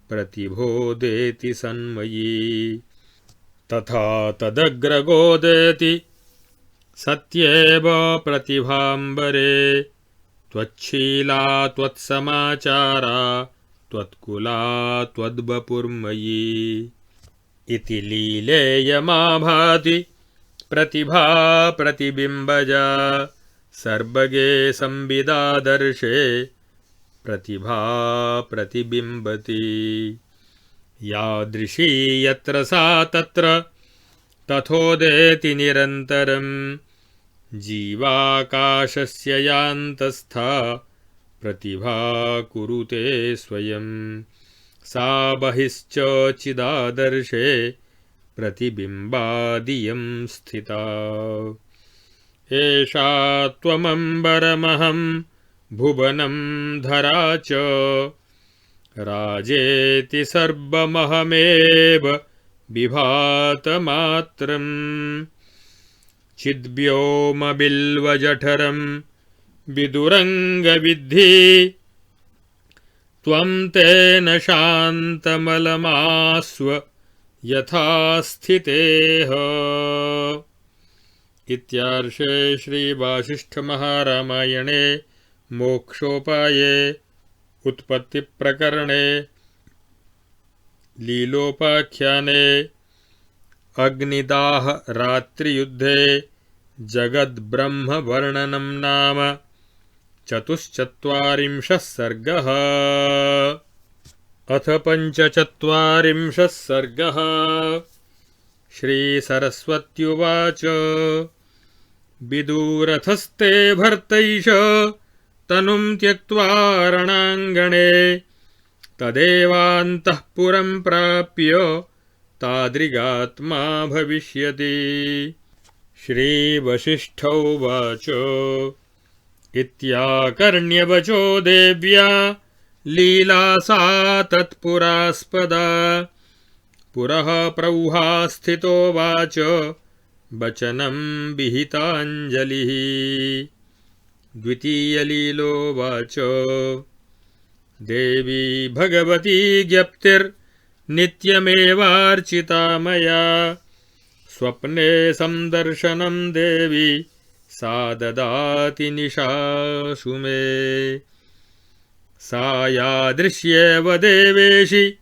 प्रतिबोधेति सन्मयी तथा तदग्रगोदेति सत्येव प्रतिभाम्बरे। त्वच्छीला त्वत्समाचारा त्वत्कुला त्वद्वपुर्मयी इति लीलेयमाभाति प्रतिभा प्रतिबिम्बजा। सर्वगे संविदादर्शे प्रतिभा प्रतिबिम्बति। यादृशी यत्र सा तत्र तथोदेति निरन्तरं जीवाकाशस्य यान्तस्था प्रतिभा कुरुते स्वयं। सा बहिश्च चिदादर्शे प्रतिबिम्बादियं स्थिता। एषा त्वमम्बरमहं भुवनं धरा च राजेति सर्वमहमेव विभातमात्रं। चिद्व्योमबिल्वजठरं विदुरङ्गविद्धि त्वं तेन शान्तमलमास्व यथा स्थितेः। इत्यार्षे श्रीवासिष्ठमहारामायणे मोक्षोपाये उत्पत्तिप्रकरणे लीलोपाख्याने अग्निदाह रात्रियुद्धे जगद्ब्रह्मवर्णनं नाम 44 सर्गः। अथ 45 सर्गः। श्रीसरस्वत्युवाच विदुरथस्ते भर्तैष तनुं त्यक्त्वा रणाङ्गणे तदेवान्तःपुरं प्राप्य तादृगात्मा भविष्यति। श्रीवसिष्ठोवाच इत्याकर्ण्यवचो देव्या लीला सा तत्पुरास्पदा। पुरः प्रौहा स्थितोवाच वचनं विहिताञ्जलिः। द्वितीयलीलोवाच देवी भगवती ज्ञप्तिर्नित्यमेवार्चिता मया। स्वप्ने संदर्शनं देवी सा ददाति निशासु मे। सा यादृश्येव देवेशि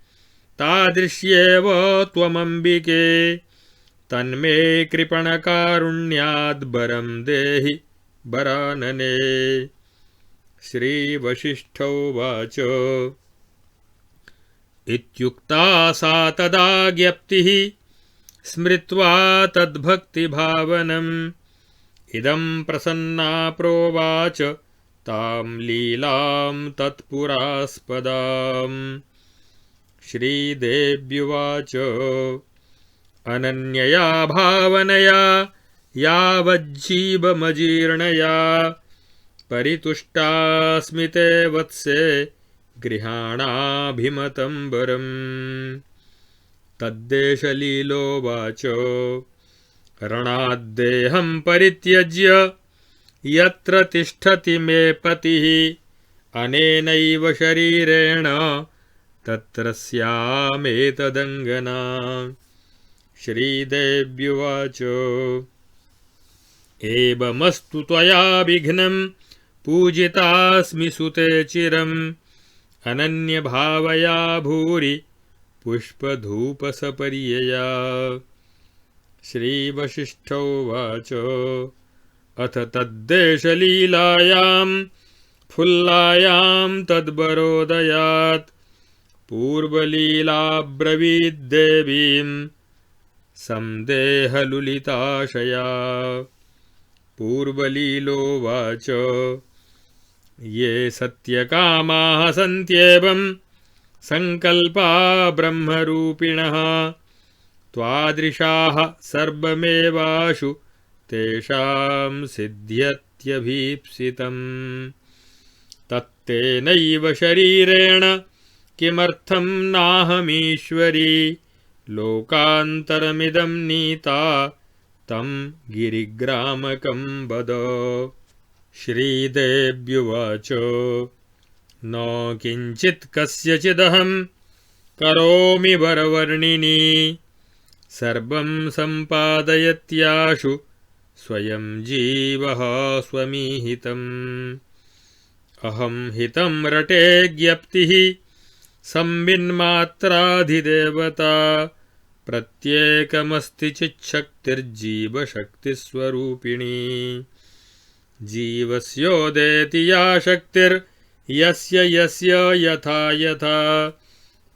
तादृश्येव त्वमम्बिके। तन्मे कृपणकारुण्याद् वरं देहि वरानने। श्रीवसिष्ठोवाच इत्युक्ता सा तदा ज्ञप्तिः स्मृत्वा तद्भक्तिभावनम् इदं प्रसन्ना प्रोवाच तां लीलां तत्पुरास्पदाम्। श्रीदेव्युवाच अनन्यया भावनया यावज्जीवमजीर्णया परितुष्टास्मि ते वत्से गृहाणाभिमतं वरम्। तद्देशलीलोवाच रणाद्देहं परित्यज्य यत्र तिष्ठति मे पतिः अनेनैव शरीरेण तत्र स्यामेतदङ्गना। श्रीदेव्युवाच एवमस्तु त्वया विघ्नं पूजितास्मि सुते चिरम् अनन्यभावया भूरि पुष्पधूपसपर्यया। श्रीवसिष्ठोवाच अथ तद्देशलीलायां फुल्लायां तद्वरोदयात् पूर्वलीलाब्रवीद्देवीं संदेहलुलिताशया। पूर्वलीलोवाच ये सत्यकामाः सन्त्येवं संकल्पा ब्रह्मरूपिणः त्वादृशाः सर्वमेवाशु तेषां सिद्ध्यत्यभीप्सितम्। तत्तेनैव शरीरेण किमर्थं नाहमीश्वरी लोकान्तरमिदं नीता तं गिरिग्रामकं वद। श्रीदेव्युवाच न किञ्चित् कस्यचिदहं करोमि वरवर्णिनी सर्वं सम्पादयत्याशु स्वयं जीवः स्वमीहितम्। अहं हितं रटे ज्ञप्तिः संविन्मात्राधिदेवता प्रत्येकमस्ति चिच्छक्तिर्जीवशक्तिस्वरूपिणी। जीवस्योदेति या शक्तिर्यस्य यस्य यथा यथा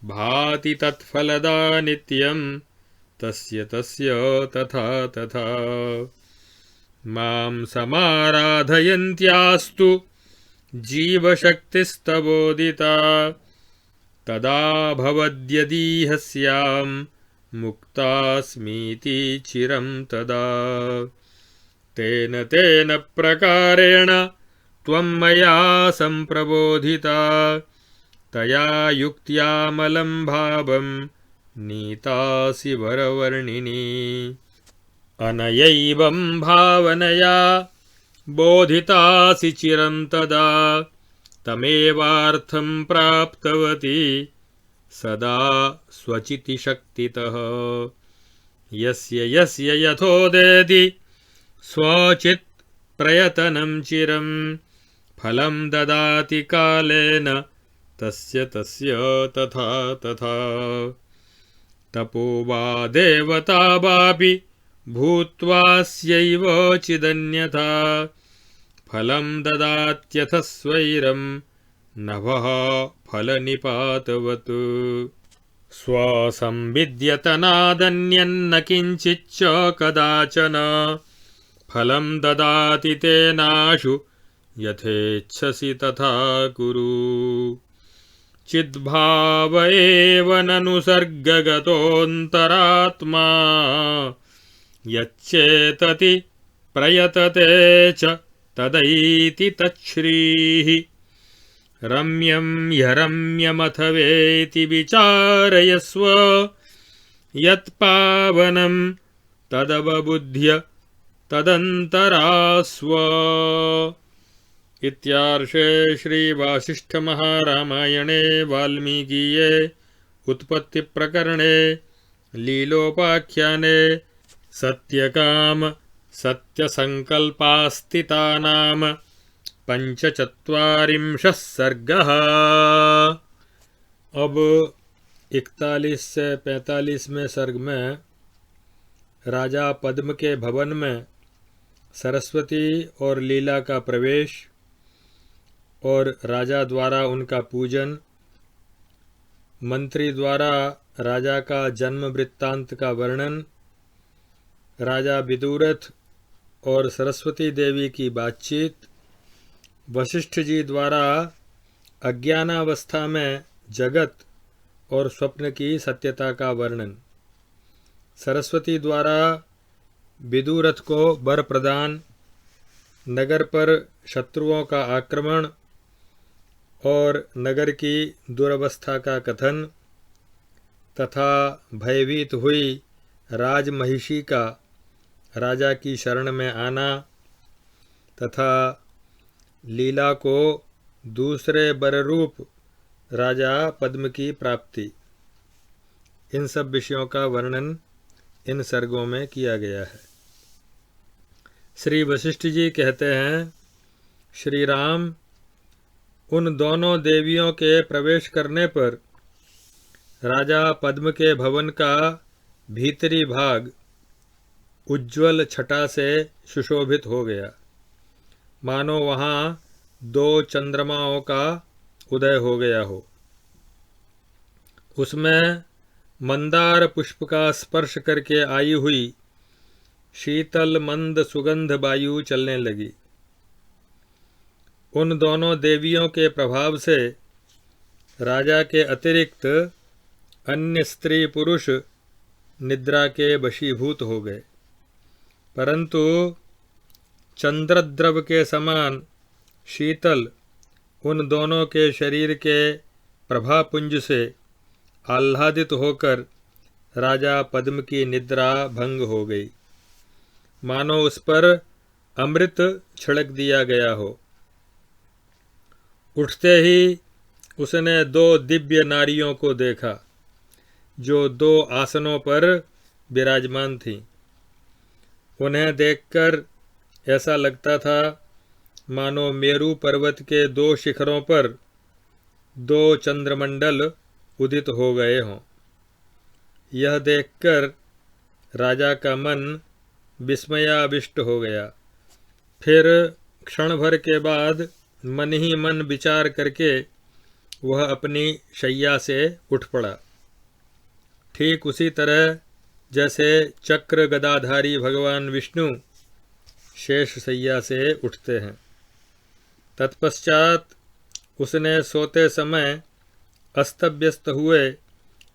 भाति तत्फलदा नित्यं तस्य तस्य तथा तथा। मां समाराधयन्त्यास्तु जीवशक्तिस्तवोदिता तदा भवद्यदीहस्यां मुक्तास्मीति चिरं तदा। तेन तेन प्रकारेण त्वं मया सम्प्रबोधिता तया युक्त्यामलं भावं नीतासि वरवर्णिनी। अनयैवं भावनया बोधितासि चिरं तदा तमेवार्थं प्राप्तवती सदा स्वचिति शक्तितः। यस्य यस्य यथोदेति स्वचित् प्रयतनं चिरं फलं ददाति कालेन तस्य तस्य तथा तथा। तपो वा देवता वापि भूत्वास्यैव चिदन्यथा फलं ददात्यथ स्वैरं नभः फलनिपातवत्। स्वसंविद्यतनादन्यन्न किञ्चिच्च कदाचन फलं ददाति तेनाशु यथेच्छसि तथा कुरु। चिद्भाव एव ननु सर्गगतोऽन्तरात्मा यच्चेतति प्रयतते च तदैति तच्छ्रीः। रम्यं ह्यरम्यमथ वेति विचारयस्व यत्पावनं तदवबुध्य तदन्तरास्व। इत्यार्षे श्रीवासिष्ठमहारामायणे वाल्मीकीये उत्पत्तिप्रकरणे लीलोपाख्याने सत्यकाम सत्यसंकल्पास्थितानाम 45 सर्गः। अब 41 से 45वें सर्ग में राजा पद्म के भवन में सरस्वती और लीला का प्रवेश और राजा द्वारा उनका पूजन, मंत्री द्वारा राजा का जन्म वृत्तांत का वर्णन, राजा विदुरथ और सरस्वती देवी की बातचीत, वशिष्ठ जी द्वारा अज्ञानावस्था में जगत और स्वप्न की सत्यता का वर्णन, सरस्वती द्वारा विदुरथ को वर प्रदान, नगर पर शत्रुओं का आक्रमण और नगर की दुरवस्था का कथन तथा भयभीत हुई राजमहिषी का राजा की शरण में आना तथा लीला को दूसरे बररूप राजा पद्म की प्राप्ति, इन सब विषयों का वर्णन इन सर्गों में किया गया है। श्री वशिष्ठ जी कहते हैं, श्री राम उन दोनों देवियों के प्रवेश करने पर राजा पद्म के भवन का भीतरी भाग उज्ज्वल छटा से सुशोभित हो गया, मानो वहाँ 2 चंद्रमाओं का उदय हो गया हो। उसमें मंदार पुष्प का स्पर्श करके आई हुई शीतल मंद सुगंध वायु चलने लगी। उन दोनों देवियों के प्रभाव से राजा के अतिरिक्त अन्य स्त्री पुरुष निद्रा के वशीभूत हो गए, परंतु चंद्रद्रव के समान शीतल उन दोनों के शरीर के प्रभापुंज से आह्लादित होकर राजा पद्म की निद्रा भंग हो गई, मानो उस पर अमृत छिड़क दिया गया हो। उठते ही उसने 2 दिव्य नारियों को देखा जो 2 आसनों पर विराजमान थीं। उन्हें देखकर ऐसा लगता था मानो मेरू पर्वत के 2 शिखरों पर 2 चंद्रमंडल उदित हो गए हों। यह देखकर राजा का मन विस्मयाविष्ट हो गया। फिर क्षण भर के बाद मन ही मन विचार करके वह अपनी शैया से उठ पड़ा, ठीक उसी तरह जैसे चक्र गदाधारी भगवान विष्णु शेष शैया से उठते हैं। तत्पश्चात उसने सोते समय अस्तव्यस्त हुए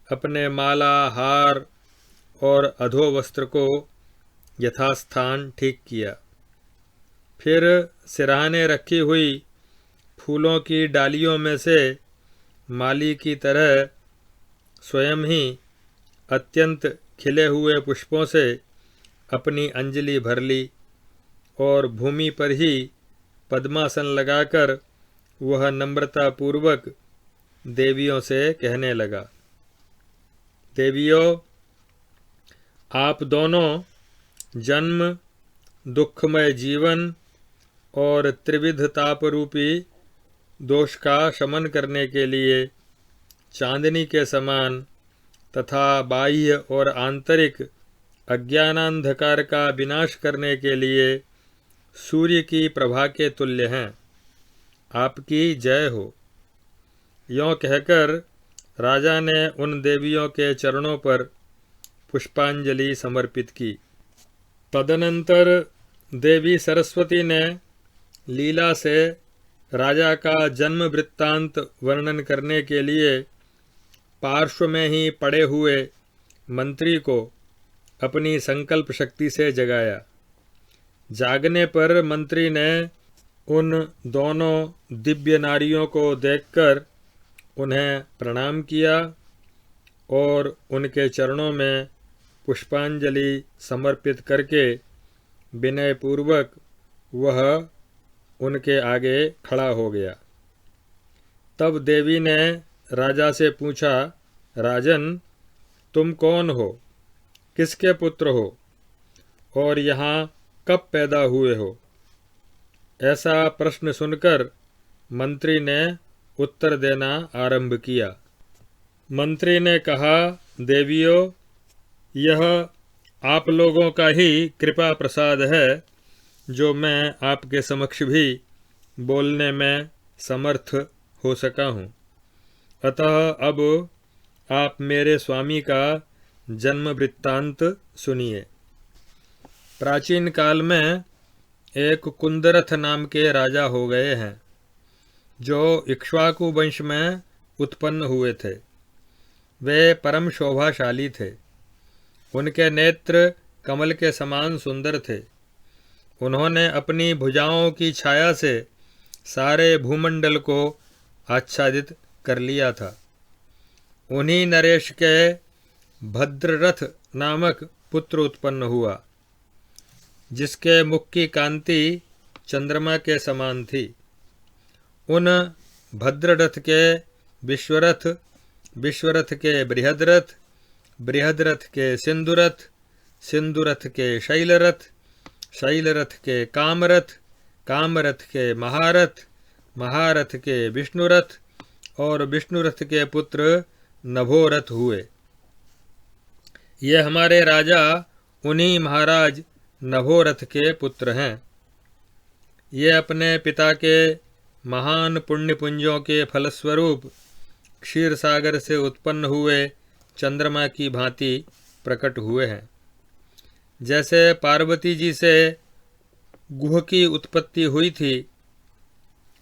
अपने माला, हार और अधोवस्त्र को यथास्थान ठीक किया। फिर सिरहाने रखी हुई फूलों की डालियों में से माली की तरह स्वयं ही अत्यंत खिले हुए पुष्पों से अपनी अंजलि भर ली और भूमि पर ही पद्मासन लगाकर वह नम्रतापूर्वक देवियों से कहने लगा, देवियों, आप दोनों जन्म, दुखमय जीवन और त्रिविध ताप रूपी दोष का शमन करने के लिए चांदनी के समान तथा बाह्य और आंतरिक अज्ञानांधकार का विनाश करने के लिए सूर्य की प्रभा के तुल्य हैं। आपकी जय हो। यों कहकर राजा ने उन देवियों के चरणों पर पुष्पांजलि समर्पित की। तदनंतर देवी सरस्वती ने लीला से राजा का जन्म वृत्तांत वर्णन करने के लिए पार्श्व में ही पड़े हुए मंत्री को अपनी संकल्प शक्ति से जगाया। जागने पर मंत्री ने उन दोनों दिव्य नारियों को देखकर उन्हें प्रणाम किया और उनके चरणों में पुष्पांजलि समर्पित करके विनयपूर्वक वह उनके आगे खड़ा हो गया। तब देवी ने राजा से पूछा, राजन, तुम कौन हो, किसके पुत्र हो और यहाँ कब पैदा हुए हो? ऐसा प्रश्न सुनकर मंत्री ने उत्तर देना आरंभ किया। मंत्री ने कहा, देवियों, यह आप लोगों का ही कृपा प्रसाद है जो मैं आपके समक्ष भी बोलने में समर्थ हो सका हूँ। अतः अब आप मेरे स्वामी का जन्म वृत्तांत सुनिए। प्राचीन काल में एक कुंदरथ नाम के राजा हो गए हैं, जो इक्ष्वाकु वंश में उत्पन्न हुए थे। वे परम शोभाशाली थे। उनके नेत्र कमल के समान सुंदर थे। उन्होंने अपनी भुजाओं की छाया से सारे भूमंडल को आच्छादित कर लिया था। उन्हीं नरेश के भद्ररथ नामक पुत्र उत्पन्न हुआ, जिसके मुख की कांति चंद्रमा के समान थी। उन भद्ररथ के विश्वरथ, विश्वरथ के बृहद्रथ, बृहद्रथ के सिंधुरथ, सिंधुरथ के शैलरथ, शैलरथ के कामरथ, कामरथ के महारथ, महारथ के विष्णुरथ और विष्णुरथ के पुत्र नभोरथ हुए। ये हमारे राजा उन्हीं महाराज नभोरथ के पुत्र हैं। ये अपने पिता के महान पुण्यपुंजों के फलस्वरूप क्षीर सागर से उत्पन्न हुए चंद्रमा की भांति प्रकट हुए हैं। जैसे पार्वती जी से गुह की उत्पत्ति हुई थी,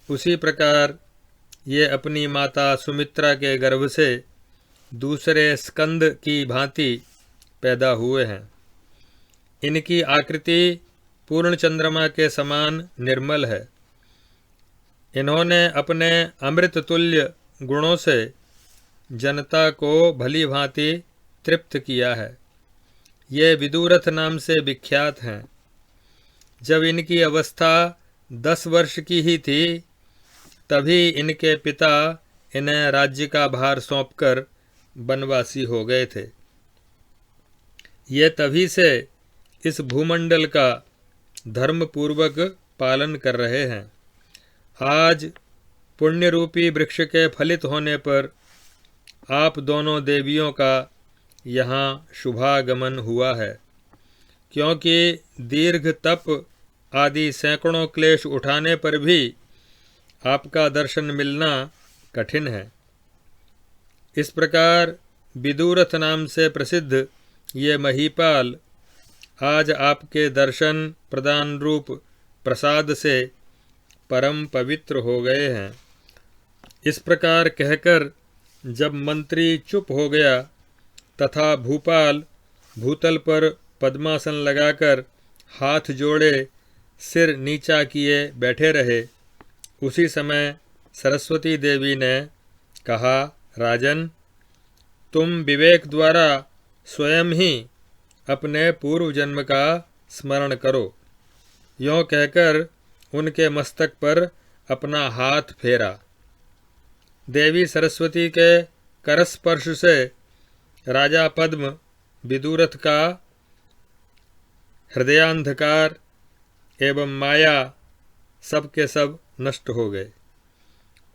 उसी प्रकार ये अपनी माता सुमित्रा के गर्भ से दूसरे स्कंद की भांति पैदा हुए हैं। इनकी आकृति पूर्ण चंद्रमा के समान निर्मल है। इन्होंने अपने अमृत तुल्य गुणों से जनता को भली भांति तृप्त किया है। ये विदुरथ नाम से विख्यात हैं। जब इनकी अवस्था 10 वर्ष की ही थी, तभी इनके पिता इन्हें राज्य का भार सौंपकर वनवासी हो गए थे। ये तभी से इस भूमंडल का धर्मपूर्वक पालन कर रहे हैं। आज पुण्य रूपी वृक्ष के फलित होने पर आप दोनों देवियों का यहाँ शुभागमन हुआ है, क्योंकि दीर्घ तप आदि सैकड़ों क्लेश उठाने पर भी आपका दर्शन मिलना कठिन है। इस प्रकार विदुरथ नाम से प्रसिद्ध ये महीपाल आज आपके दर्शन प्रदान रूप प्रसाद से परम पवित्र हो गए हैं। इस प्रकार कहकर जब मंत्री चुप हो गया तथा भूपाल भूतल पर पद्मासन लगाकर हाथ जोड़े सिर नीचा किए बैठे रहे, उसी समय सरस्वती देवी ने कहा, राजन, तुम विवेक द्वारा स्वयं ही अपने पूर्व जन्म का स्मरण करो। यों कहकर उनके मस्तक पर अपना हाथ फेरा। देवी सरस्वती के करस्पर्श से राजा पद्म विदुरथ का हृदयांधकार एवं माया सब के सब नष्ट हो गए।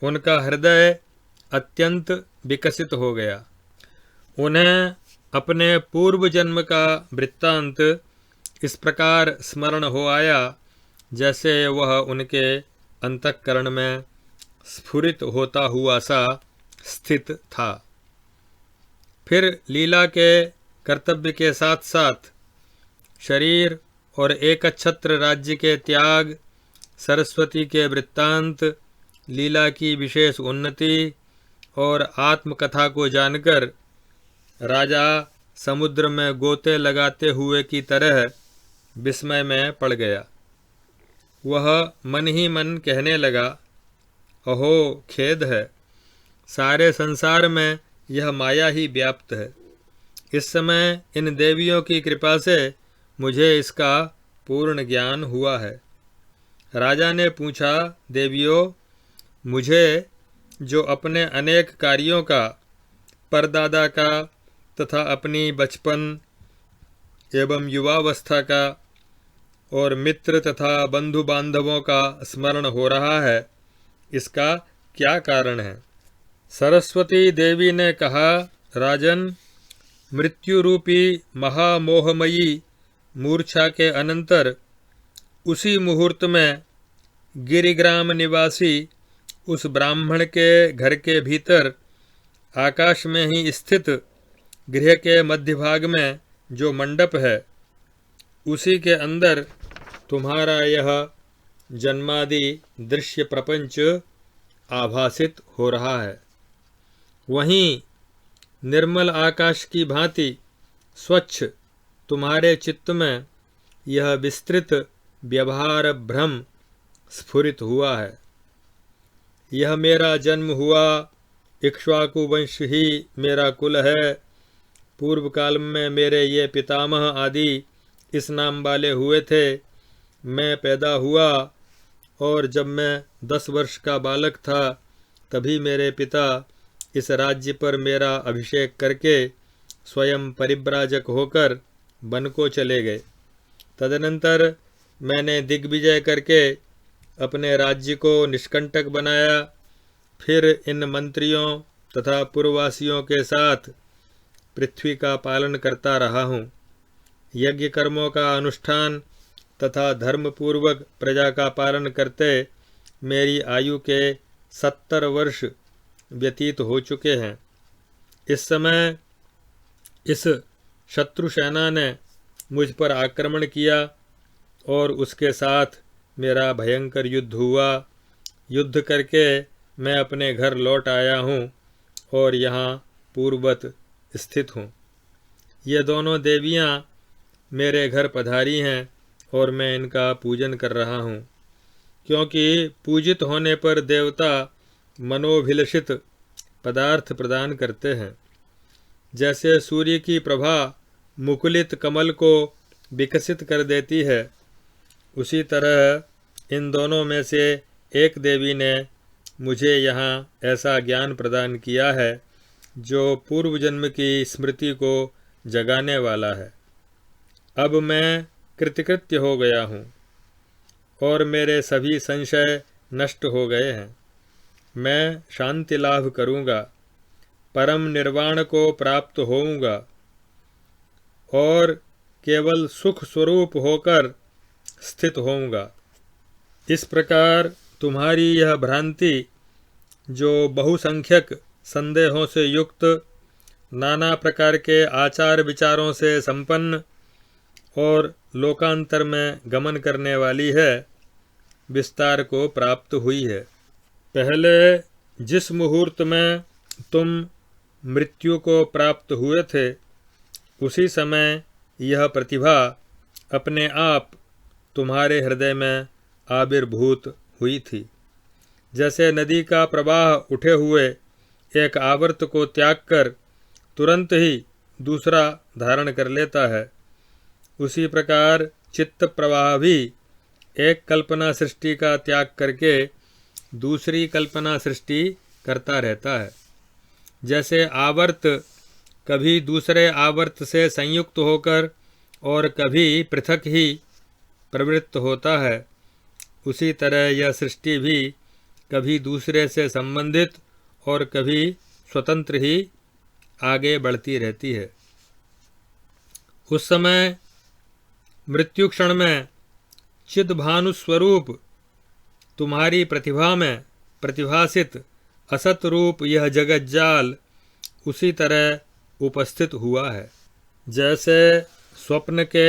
उनका हृदय अत्यंत विकसित हो गया। उन्हें अपने पूर्व जन्म का वृत्तांत इस प्रकार स्मरण हो आया, जैसे वह उनके अंतःकरण में स्फुरित होता हुआ सा स्थित था। फिर लीला के कर्तव्य के साथ साथ शरीर और एकछत्र राज्य के त्याग, सरस्वती के वृत्तांत, लीला की विशेष उन्नति और आत्मकथा को जानकर राजा समुद्र में गोते लगाते हुए की तरह विस्मय में पड़ गया। वह मन ही मन कहने लगा, अहो खेद है, सारे संसार में यह माया ही व्याप्त है। इस समय इन देवियों की कृपा से मुझे इसका पूर्ण ज्ञान हुआ है। राजा ने पूछा, देवियों, मुझे जो अपने अनेक कार्यों का, परदादा का तथा अपनी बचपन एवं युवावस्था का और मित्र तथा बंधु बांधवों का स्मरण हो रहा है, इसका क्या कारण है? सरस्वती देवी ने कहा, राजन, मृत्यु रूपी महामोहमयी मूर्छा के अनंतर उसी मुहूर्त में गिरिग्राम निवासी उस ब्राह्मण के घर के भीतर आकाश में ही स्थित गृह के मध्य भाग में जो मंडप है, उसी के अंदर तुम्हारा यह जन्मादि दृश्य प्रपंच आभासित हो रहा है। वहीं निर्मल आकाश की भांति स्वच्छ तुम्हारे चित्त में यह विस्तृत व्यवहार भ्रम स्फुरित हुआ है। यह मेरा जन्म हुआ, इक्ष्वाकु वंश ही मेरा कुल है। पूर्व काल में मेरे ये पितामह आदि इस नाम वाले हुए थे। मैं पैदा हुआ और जब मैं 10 वर्ष का बालक था तभी मेरे पिता इस राज्य पर मेरा अभिषेक करके स्वयं परिव्राजक होकर वन को चले गए। तदनंतर मैंने दिग्विजय करके अपने राज्य को निष्कंटक बनाया। फिर इन मंत्रियों तथा पूर्ववासियों के साथ पृथ्वी का पालन करता रहा हूँ। यज्ञ कर्मों का अनुष्ठान तथा धर्मपूर्वक प्रजा का पालन करते मेरी आयु के 70 वर्ष व्यतीत हो चुके हैं। इस समय इस शत्रु सेना ने मुझ पर आक्रमण किया और उसके साथ मेरा भयंकर युद्ध हुआ। युद्ध करके मैं अपने घर लौट आया हूँ और यहाँ पूर्ववत स्थित हूँ। ये दोनों देवियाँ मेरे घर पधारी हैं और मैं इनका पूजन कर रहा हूँ, क्योंकि पूजित होने पर देवता मनोभिलषित पदार्थ प्रदान करते हैं। जैसे सूर्य की प्रभा मुकुलित कमल को विकसित कर देती है, उसी तरह इन दोनों में से एक देवी ने मुझे यहाँ ऐसा ज्ञान प्रदान किया है जो पूर्व जन्म की स्मृति को जगाने वाला है। अब मैं कृतकृत्य हो गया हूँ और मेरे सभी संशय नष्ट हो गए हैं। मैं शांति लाभ करूँगा, परम निर्वाण को प्राप्त होऊंगा और केवल सुख स्वरूप होकर स्थित होऊंगा। इस प्रकार तुम्हारी यह भ्रांति, जो बहुसंख्यक संदेहों से युक्त, नाना प्रकार के आचार विचारों से संपन्न और लोकांतर में गमन करने वाली है, विस्तार को प्राप्त हुई है। पहले जिस मुहूर्त में तुम मृत्यु को प्राप्त हुए थे, उसी समय यह प्रतिभा अपने आप तुम्हारे हृदय में आविर्भूत हुई थी। जैसे नदी का प्रवाह उठे हुए एक आवर्त को त्याग कर तुरंत ही दूसरा धारण कर लेता है, उसी प्रकार चित्त प्रवाह भी एक कल्पना सृष्टि का त्याग करके दूसरी कल्पना सृष्टि करता रहता है। जैसे आवर्त कभी दूसरे आवर्त से संयुक्त होकर और कभी पृथक ही प्रवृत्त होता है, उसी तरह यह सृष्टि भी कभी दूसरे से संबंधित और कभी स्वतंत्र ही आगे बढ़ती रहती है। उस समय मृत्यु क्षण में चिद्भानुस्वरूप तुम्हारी प्रतिभा में प्रतिभासित असत रूप यह जगत जाल उसी तरह उपस्थित हुआ है। जैसे स्वप्न के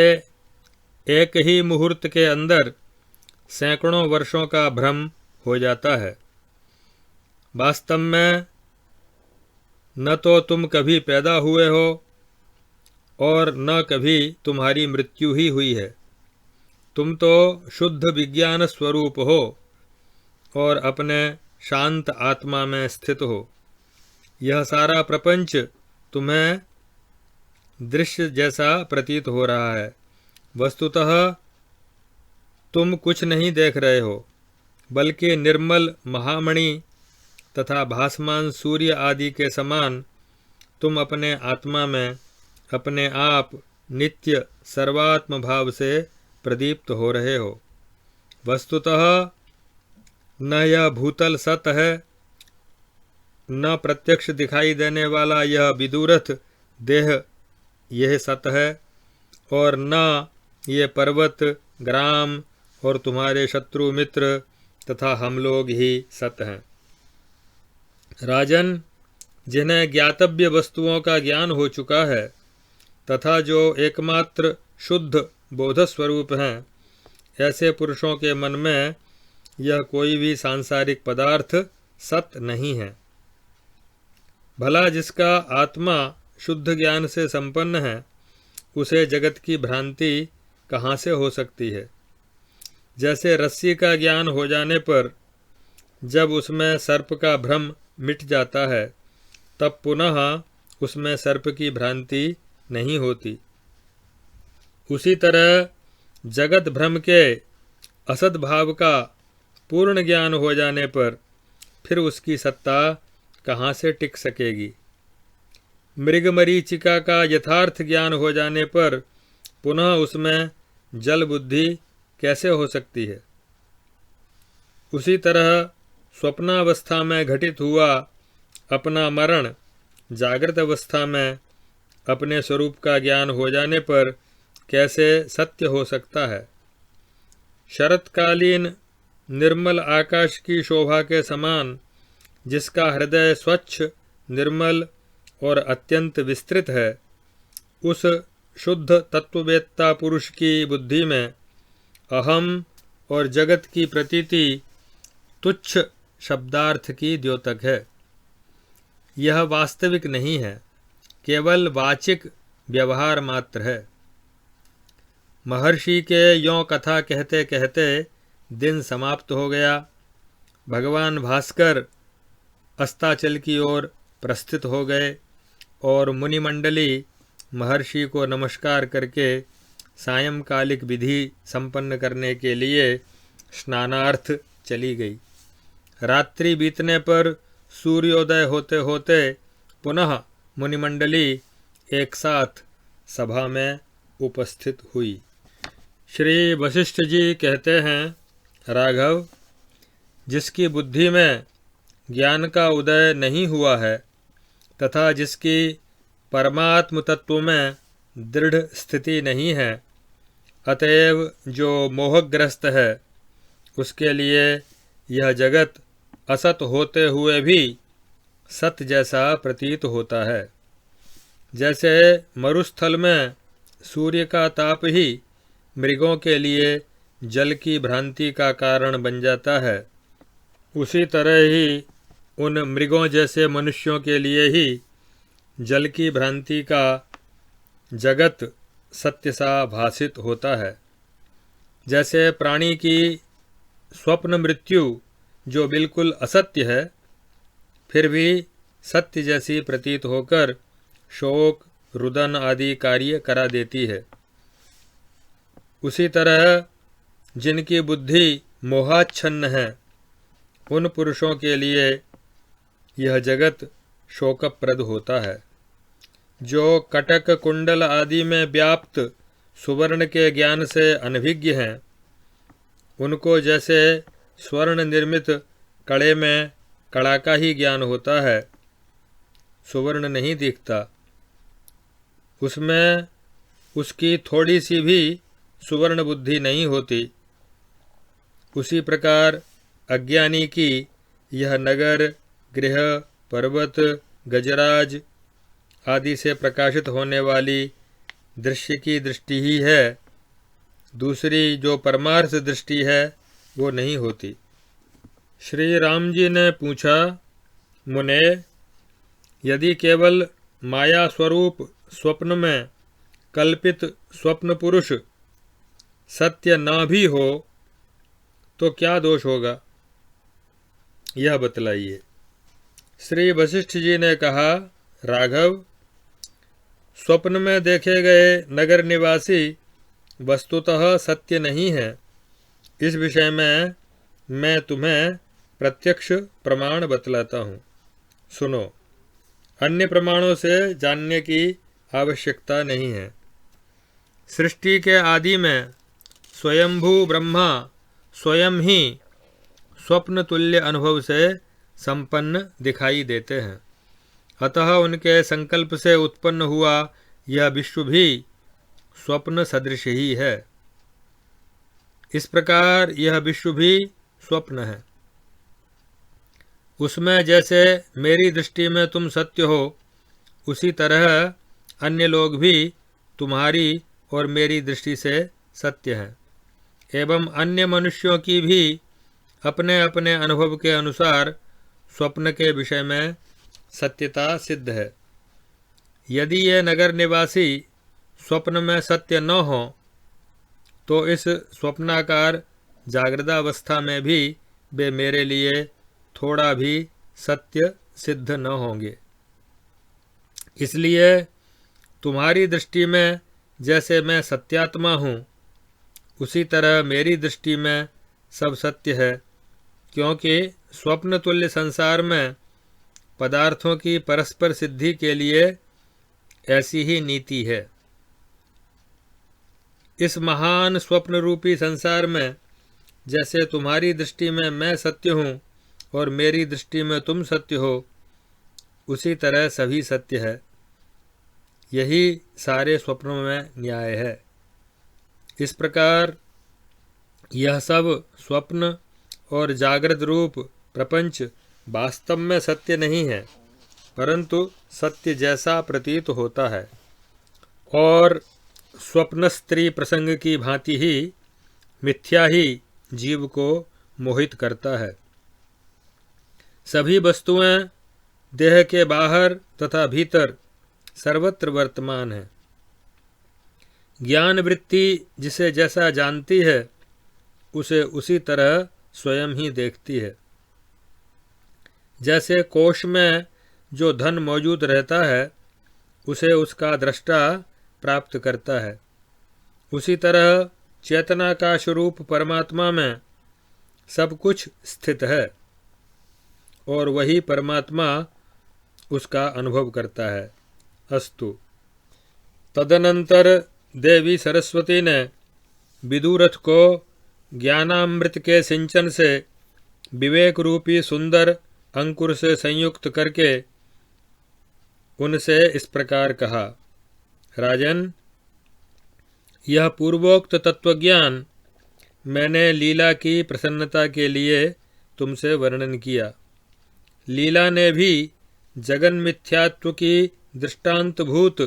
एक ही मुहूर्त के अंदर सैकड़ों वर्षों का भ्रम हो जाता है, वास्तव में न तो तुम कभी पैदा हुए हो और न कभी तुम्हारी मृत्यु ही हुई है। तुम तो शुद्ध विज्ञान स्वरूप हो और अपने शांत आत्मा में स्थित हो। यह सारा प्रपंच तुम्हें दृश्य जैसा प्रतीत हो रहा है, वस्तुतः तुम कुछ नहीं देख रहे हो, बल्कि निर्मल महामणि तथा भासमान सूर्य आदि के समान तुम अपने आत्मा में अपने आप नित्य सर्वात्म भाव से प्रदीप्त हो रहे हो। वस्तुतः न यह भूतल सत है, न प्रत्यक्ष दिखाई देने वाला यह विदूरथ देह यह सत है, और न ये पर्वत, ग्राम और तुम्हारे शत्रु मित्र तथा हम लोग ही सत हैं। राजन, जिन्हें ज्ञातव्य वस्तुओं का ज्ञान हो चुका है तथा जो एकमात्र शुद्ध बोधस्वरूप हैं, ऐसे पुरुषों के मन में यह कोई भी सांसारिक पदार्थ सत नहीं है। भला जिसका आत्मा शुद्ध ज्ञान से संपन्न है, उसे जगत की भ्रांति कहाँ से हो सकती है। जैसे रस्सी का ज्ञान हो जाने पर जब उसमें सर्प का भ्रम मिट जाता है, तब पुनः उसमें सर्प की भ्रांति नहीं होती। उसी तरह जगत भ्रम के असद भाव का पूर्ण ज्ञान हो जाने पर फिर उसकी सत्ता कहाँ से टिक सकेगी। मृगमरीचिका का यथार्थ ज्ञान हो जाने पर पुनः उसमें जल बुद्धि कैसे हो सकती है। उसी तरह स्वप्नावस्था में घटित हुआ अपना मरण जागृत अवस्था में अपने स्वरूप का ज्ञान हो जाने पर कैसे सत्य हो सकता है। शरतकालीन निर्मल आकाश की शोभा के समान जिसका हृदय स्वच्छ, निर्मल और अत्यंत विस्तृत है, उस शुद्ध तत्ववेत्ता पुरुष की बुद्धि में अहम और जगत की प्रतीति तुच्छ शब्दार्थ की द्योतक है। यह वास्तविक नहीं है, केवल वाचिक व्यवहार मात्र है। महर्षि के यों कथा कहते कहते दिन समाप्त हो गया। भगवान भास्कर अस्ताचल की ओर प्रस्थित हो गए और मुनिमंडली महर्षि को नमस्कार करके सायंकालिक विधि संपन्न करने के लिए स्नानार्थ चली गई। रात्रि बीतने पर सूर्योदय होते होते पुनः मुनिमंडली एक साथ सभा में उपस्थित हुई। श्री वशिष्ठ जी कहते हैं, राघव, जिसकी बुद्धि में ज्ञान का उदय नहीं हुआ है तथा जिसकी परमात्म तत्व में दृढ़ स्थिति नहीं है, अतएव जो मोहग्रस्त है, उसके लिए यह जगत असत होते हुए भी सत जैसा प्रतीत होता है। जैसे मरुस्थल में सूर्य का ताप ही मृगों के लिए जल की भ्रांति का कारण बन जाता है, उसी तरह ही उन मृगों जैसे मनुष्यों के लिए ही जल की भ्रांति का जगत सत्य सा भासित होता है। जैसे प्राणी की स्वप्न मृत्यु जो बिल्कुल असत्य है, फिर भी सत्य जैसी प्रतीत होकर शोक, रुदन आदि कार्य करा देती है, उसी तरह जिनकी बुद्धि मोहाच्छन्न है, उन पुरुषों के लिए यह जगत शोकप्रद होता है। जो कटक कुंडल आदि में व्याप्त सुवर्ण के ज्ञान से अनभिज्ञ हैं, उनको जैसे स्वर्ण निर्मित कड़े में कड़ा का ही ज्ञान होता है, सुवर्ण नहीं दिखता, उसमें उसकी थोड़ी सी भी सुवर्ण बुद्धि नहीं होती। उसी प्रकार अज्ञानी की यह नगर, गृह, पर्वत, गजराज आदि से प्रकाशित होने वाली दृश्य की दृष्टि ही है, दूसरी जो परमार्थ दृष्टि है वो नहीं होती। श्री राम जी ने पूछा, मुने, यदि केवल माया स्वरूप स्वप्न में कल्पित स्वप्न पुरुष सत्य न भी हो तो क्या दोष होगा, यह बतलाइए। श्री वशिष्ठ जी ने कहा, राघव, स्वप्न में देखे गए नगर निवासी वस्तुतः सत्य नहीं है। इस विषय में मैं तुम्हें प्रत्यक्ष प्रमाण बतलाता हूँ, सुनो। अन्य प्रमाणों से जानने की आवश्यकता नहीं है। सृष्टि के आदि में स्वयंभू ब्रह्मा स्वयं ही स्वप्न तुल्य अनुभव से संपन्न दिखाई देते हैं, अतः उनके संकल्प से उत्पन्न हुआ यह विश्व भी स्वप्न सदृश ही है। इस प्रकार यह विश्व भी स्वप्न है। उसमें जैसे मेरी दृष्टि में तुम सत्य हो, उसी तरह अन्य लोग भी तुम्हारी और मेरी दृष्टि से सत्य हैं, एवं अन्य मनुष्यों की भी अपने अपने अनुभव के अनुसार स्वप्न के विषय में सत्यता सिद्ध है। यदि ये नगर निवासी स्वप्न में सत्य न हो, तो इस स्वप्नाकार जागृतावस्था में भी वे मेरे लिए थोड़ा भी सत्य सिद्ध न होंगे। इसलिए तुम्हारी दृष्टि में जैसे मैं सत्यात्मा हूँ, उसी तरह मेरी दृष्टि में सब सत्य है, क्योंकि स्वप्न तुल्य संसार में पदार्थों की परस्पर सिद्धि के लिए ऐसी ही नीति है। इस महान स्वप्न रूपी संसार में जैसे तुम्हारी दृष्टि में मैं सत्य हूँ और मेरी दृष्टि में तुम सत्य हो, उसी तरह सभी सत्य है। यही सारे स्वप्नों में न्याय है। इस प्रकार यह सब स्वप्न और जागृत रूप प्रपंच वास्तव में सत्य नहीं है, परंतु सत्य जैसा प्रतीत होता है, और स्वप्न स्त्री प्रसंग की भांति ही मिथ्या ही जीव को मोहित करता है। सभी वस्तुएं देह के बाहर तथा भीतर सर्वत्र वर्तमान है। ज्ञान वृत्ति जिसे जैसा जानती है, उसे उसी तरह स्वयं ही देखती है। जैसे कोष में जो धन मौजूद रहता है, उसे उसका दृष्टा प्राप्त करता है, उसी तरह चेतना का स्वरूप परमात्मा में सब कुछ स्थित है, और वही परमात्मा उसका अनुभव करता है। अस्तु। तदनंतर देवी सरस्वती ने विदुरथ को ज्ञानामृत के सिंचन से विवेक रूपी सुंदर अंकुर से संयुक्त करके उनसे इस प्रकार कहा, राजन, यह पूर्वोक्त तत्वज्ञान मैंने लीला की प्रसन्नता के लिए तुमसे वर्णन किया। लीला ने भी जगन मिथ्यात्व की दृष्टांतभूत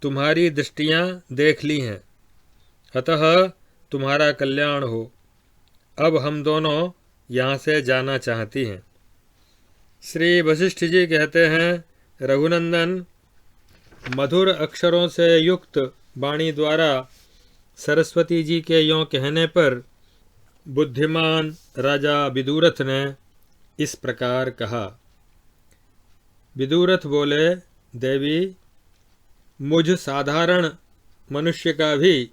तुम्हारी दृष्टियां देख ली हैं, अतः तुम्हारा कल्याण हो। अब हम दोनों यहाँ से जाना चाहती हैं। श्री वशिष्ठ जी कहते हैं, रघुनंदन, मधुर अक्षरों से युक्त वाणी द्वारा सरस्वती जी के यों कहने पर बुद्धिमान राजा विदुरथ ने इस प्रकार कहा। विदुरथ बोले, देवी, मुझ साधारण मनुष्य का भी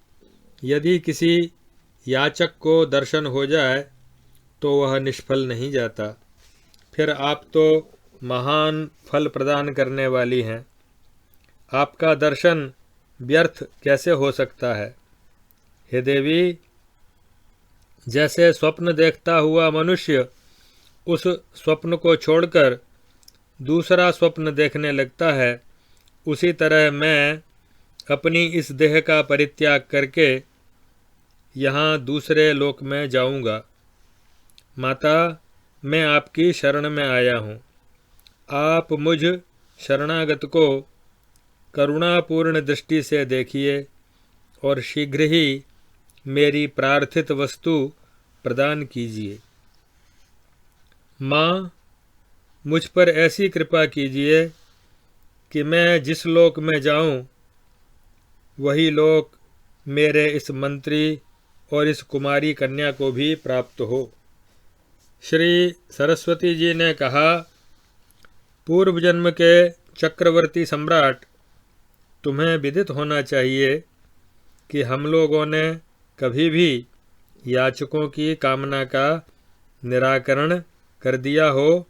यदि किसी याचक को दर्शन हो जाए तो वह निष्फल नहीं जाता। फिर आप तो महान फल प्रदान करने वाली हैं, आपका दर्शन व्यर्थ कैसे हो सकता है। हे देवी, जैसे स्वप्न देखता हुआ मनुष्य उस स्वप्न को छोड़कर दूसरा स्वप्न देखने लगता है, उसी तरह मैं अपनी इस देह का परित्याग करके यहाँ दूसरे लोक में जाऊँगा। माता, मैं आपकी शरण में आया हूँ। आप मुझ शरणागत को करुणापूर्ण दृष्टि से देखिए और शीघ्र ही मेरी प्रार्थित वस्तु प्रदान कीजिए। माँ, मुझ पर ऐसी कृपा कीजिए कि मैं जिस लोक में जाऊं, वही लोक मेरे इस मंत्री और इस कुमारी कन्या को भी प्राप्त हो। श्री सरस्वती जी ने कहा, पूर्व जन्म के चक्रवर्ती सम्राट, तुम्हें विदित होना चाहिए कि हम लोगों ने कभी भी याचकों की कामना का निराकरण कर दिया हो,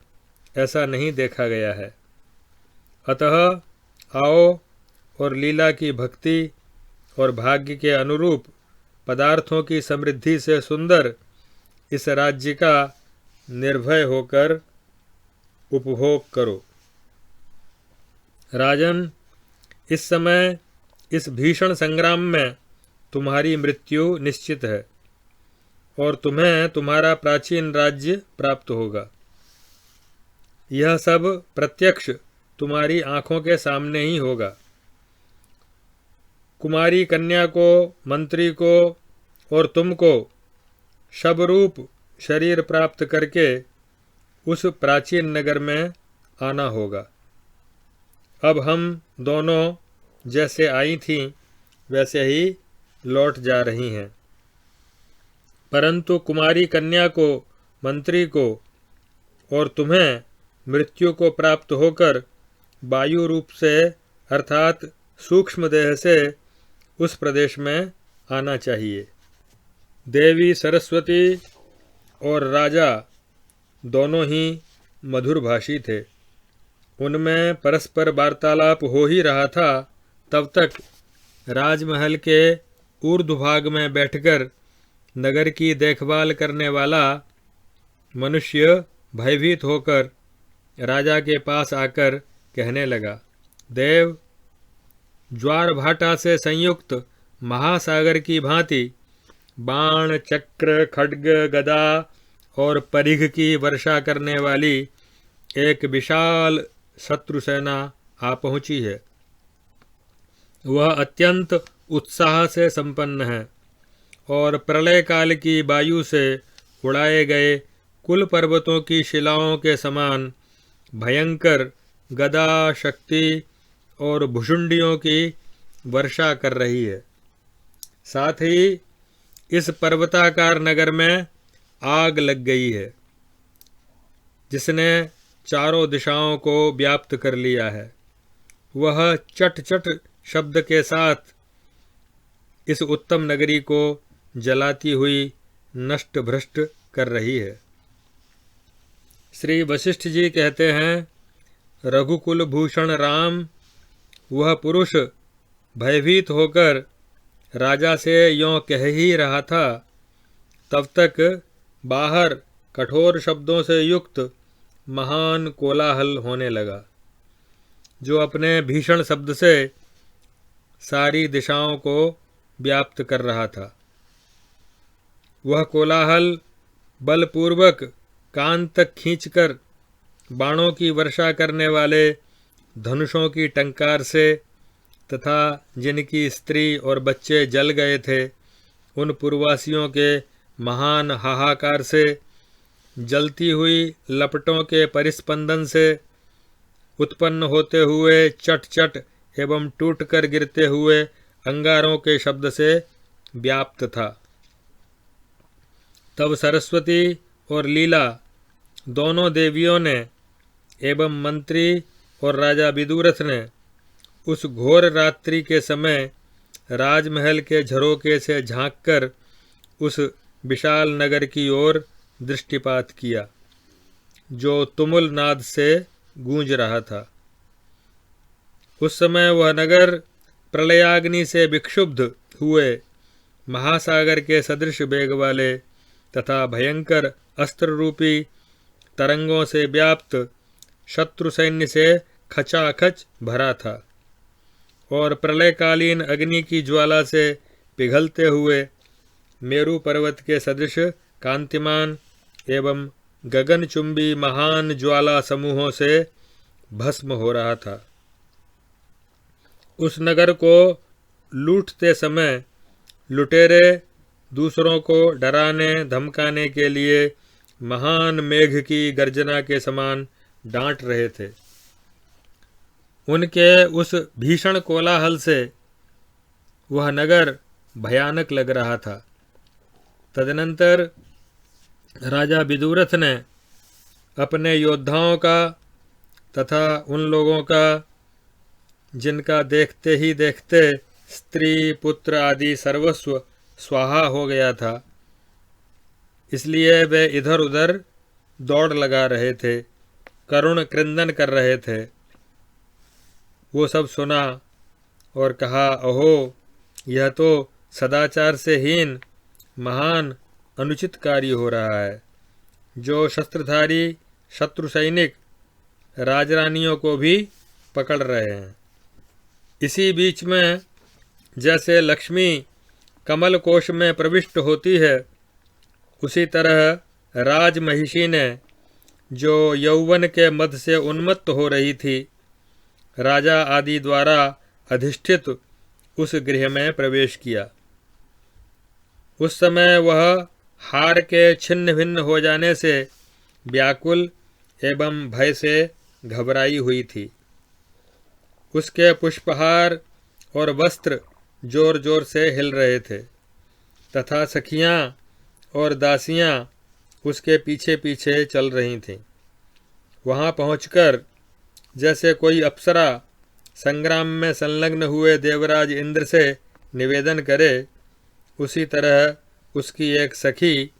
ऐसा नहीं देखा गया है। अतः आओ और लीला की भक्ति और भाग्य के अनुरूप पदार्थों की समृद्धि से सुंदर इस राज्य का निर्भय होकर उपभोग करो। राजन, इस समय इस भीषण संग्राम में तुम्हारी मृत्यु निश्चित है। और तुम्हें तुम्हारा प्राचीन राज्य प्राप्त होगा। यह सब प्रत्यक्ष तुम्हारी आंखों के सामने ही होगा। कुमारी कन्या को, मंत्री को और तुमको शबरूप शरीर प्राप्त करके उस प्राचीन नगर में आना होगा। अब हम दोनों जैसे आई थीं वैसे ही लौट जा रही हैं, परंतु कुमारी कन्या को, मंत्री को और तुम्हें मृत्यु को प्राप्त होकर वायु रूप से अर्थात सूक्ष्म देह से उस प्रदेश में आना चाहिए। देवी सरस्वती और राजा दोनों ही मधुरभाषी थे। उनमें परस्पर वार्तालाप हो ही रहा था, तब तक राजमहल के ऊर्ध्वभाग में बैठकर नगर की देखभाल करने वाला मनुष्य भयभीत होकर राजा के पास आकर कहने लगा, देव, ज्वार भाटा से संयुक्त महासागर की भांति बाण, चक्र, खड्ग, गदा और परिघ की वर्षा करने वाली एक विशाल शत्रु सेना आ पहुंची है। वह अत्यंत उत्साह से संपन्न है और प्रलय काल की वायु से उड़ाए गए कुल पर्वतों की शिलाओं के समान भयंकर गदा, शक्ति और भुषुंडियों की वर्षा कर रही है। साथ ही इस पर्वताकार नगर में आग लग गई है, जिसने चारों दिशाओं को व्याप्त कर लिया है। वह चट चट शब्द के साथ इस उत्तम नगरी को जलाती हुई नष्ट भ्रष्ट कर रही है। श्री वशिष्ठ जी कहते हैं, रघुकुल भूषण राम, वह पुरुष भयभीत होकर राजा से यों कह ही रहा था, तब तक बाहर कठोर शब्दों से युक्त महान कोलाहल होने लगा, जो अपने भीषण शब्द से सारी दिशाओं को व्याप्त कर रहा था। वह कोलाहल बलपूर्वक कान तक खींचकर बाणों की वर्षा करने वाले धनुषों की टंकार से तथा जिनकी स्त्री और बच्चे जल गए थे, उन पूर्ववासियों के महान हाहाकार से, जलती हुई लपटों के परिस्पंदन से उत्पन्न होते हुए चट चट एवं टूटकर गिरते हुए अंगारों के शब्द से व्याप्त था। तब सरस्वती और लीला दोनों देवियों ने एवं मंत्री और राजा विदुरथ ने उस घोर रात्रि के समय राजमहल के झरोके से झांककर उस विशाल नगर की ओर दृष्टिपात किया, जो तुमुल नाद से गूंज रहा था। उस समय वह नगर प्रलयाग्नि से विक्षुब्ध हुए महासागर के सदृश वेग वाले तथा भयंकर अस्त्र रूपी तरंगों से व्याप्त शत्रु सैन्य से खचाखच भरा था और प्रलयकालीन अग्नि की ज्वाला से पिघलते हुए मेरु पर्वत के सदृश कांतिमान एवं गगनचुंबी महान ज्वाला समूहों से भस्म हो रहा था। उस नगर को लूटते समय लुटेरे दूसरों को डराने धमकाने के लिए महान मेघ की गर्जना के समान डांट रहे थे। उनके उस भीषण कोलाहल से वह नगर भयानक लग रहा था। तदनंतर राजा विदुरथ ने अपने योद्धाओं का तथा उन लोगों का जिनका देखते ही देखते स्त्री पुत्र आदि सर्वस्व स्वाहा हो गया था, इसलिए वे इधर उधर दौड़ लगा रहे थे, करुण क्रंदन कर रहे थे। वो सब सुना और कहा, अहो, यह तो सदाचार से हीन महान अनुचित कार्य हो रहा है, जो शस्त्रधारी शत्रु सैनिक राजरानियों को भी पकड़ रहे हैं। इसी बीच में जैसे लक्ष्मी कमल कोश में प्रविष्ट होती है, उसी तरह राजमहिषी ने, जो यौवन के मद से उन्मत्त हो रही थी, राजा आदि द्वारा अधिष्ठित उस गृह में प्रवेश किया। उस समय वह हार के छिन्न भिन्न हो जाने से व्याकुल एवं भय से घबराई हुई थी। उसके पुष्पहार और वस्त्र जोर जोर से हिल रहे थे तथा सखियां और दासियां उसके पीछे पीछे चल रही थीं। वहां पहुंचकर जैसे कोई अप्सरा संग्राम में संलग्न हुए देवराज इंद्र से निवेदन करे, उसी तरह उसकी एक सखी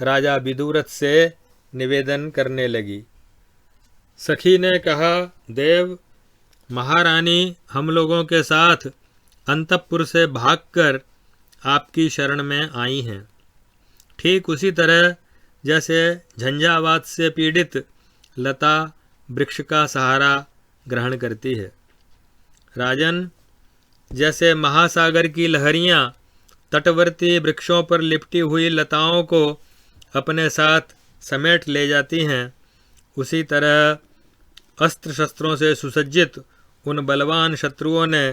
राजा विदुरथ से निवेदन करने लगी। सखी ने कहा, देव, महारानी हम लोगों के साथ अंतःपुर से भागकर आपकी शरण में आई हैं। ठीक उसी तरह जैसे झंझावात से पीड़ित लता वृक्ष का सहारा ग्रहण करती है। राजन, जैसे महासागर की लहरियां तटवर्ती वृक्षों पर लिपटी हुई लताओं को अपने साथ समेट ले जाती हैं, उसी तरह अस्त्र शस्त्रों से सुसज्जित उन बलवान शत्रुओं ने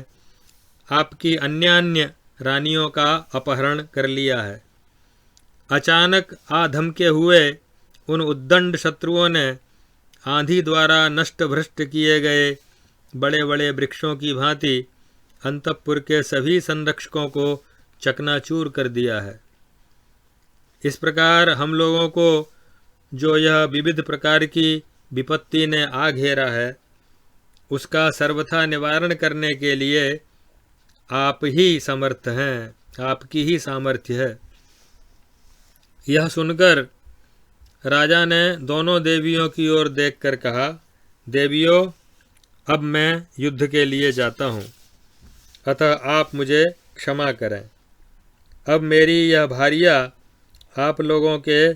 आपकी अन्यान्य रानियों का अपहरण कर लिया है। अचानक आधमके हुए उन उद्दंड शत्रुओं ने आंधी द्वारा नष्ट भ्रष्ट किए गए बड़े बड़े वृक्षों की भांति अंतःपुर के सभी संरक्षकों को चकनाचूर कर दिया है। इस प्रकार हम लोगों को जो यह विविध प्रकार की विपत्ति ने आ घेरा है, उसका सर्वथा निवारण करने के लिए आप ही समर्थ हैं, आपकी ही सामर्थ्य है। यह सुनकर राजा ने दोनों देवियों की ओर देखकर कहा, देवियों, अब मैं युद्ध के लिए जाता हूँ, अतः आप मुझे क्षमा करें। अब मेरी यह भार्या आप लोगों के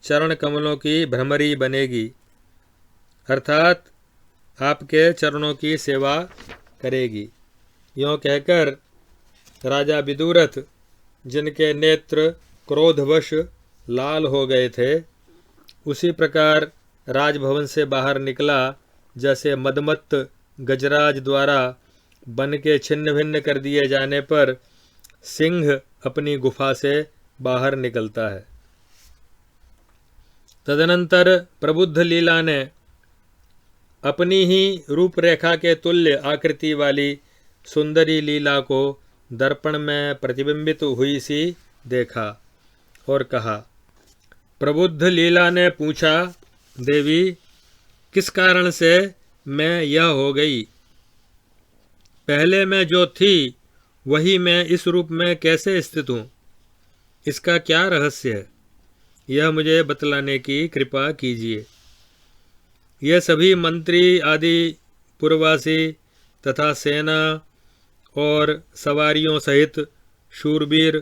चरण कमलों की भ्रमरी बनेगी, अर्थात आपके चरणों की सेवा करेगी। यों कहकर राजा विदुरथ, जिनके नेत्र क्रोधवश लाल हो गए थे, उसी प्रकार राजभवन से बाहर निकला जैसे मदमत्त गजराज द्वारा बन के छिन्न भिन्न कर दिए जाने पर सिंह अपनी गुफा से बाहर निकलता है। तदनंतर प्रबुद्ध लीला ने अपनी ही रूपरेखा के तुल्य आकृति वाली सुंदरी लीला को दर्पण में प्रतिबिंबित हुई सी देखा और कहा। प्रबुद्ध लीला ने पूछा, देवी, किस कारण से मैं यह हो गई? पहले मैं जो थी वही मैं इस रूप में कैसे स्थित हूँ? इसका क्या रहस्य है? यह मुझे बतलाने की कृपा कीजिए। ये सभी मंत्री आदि पुरवासी तथा सेना और सवारियों सहित शूरवीर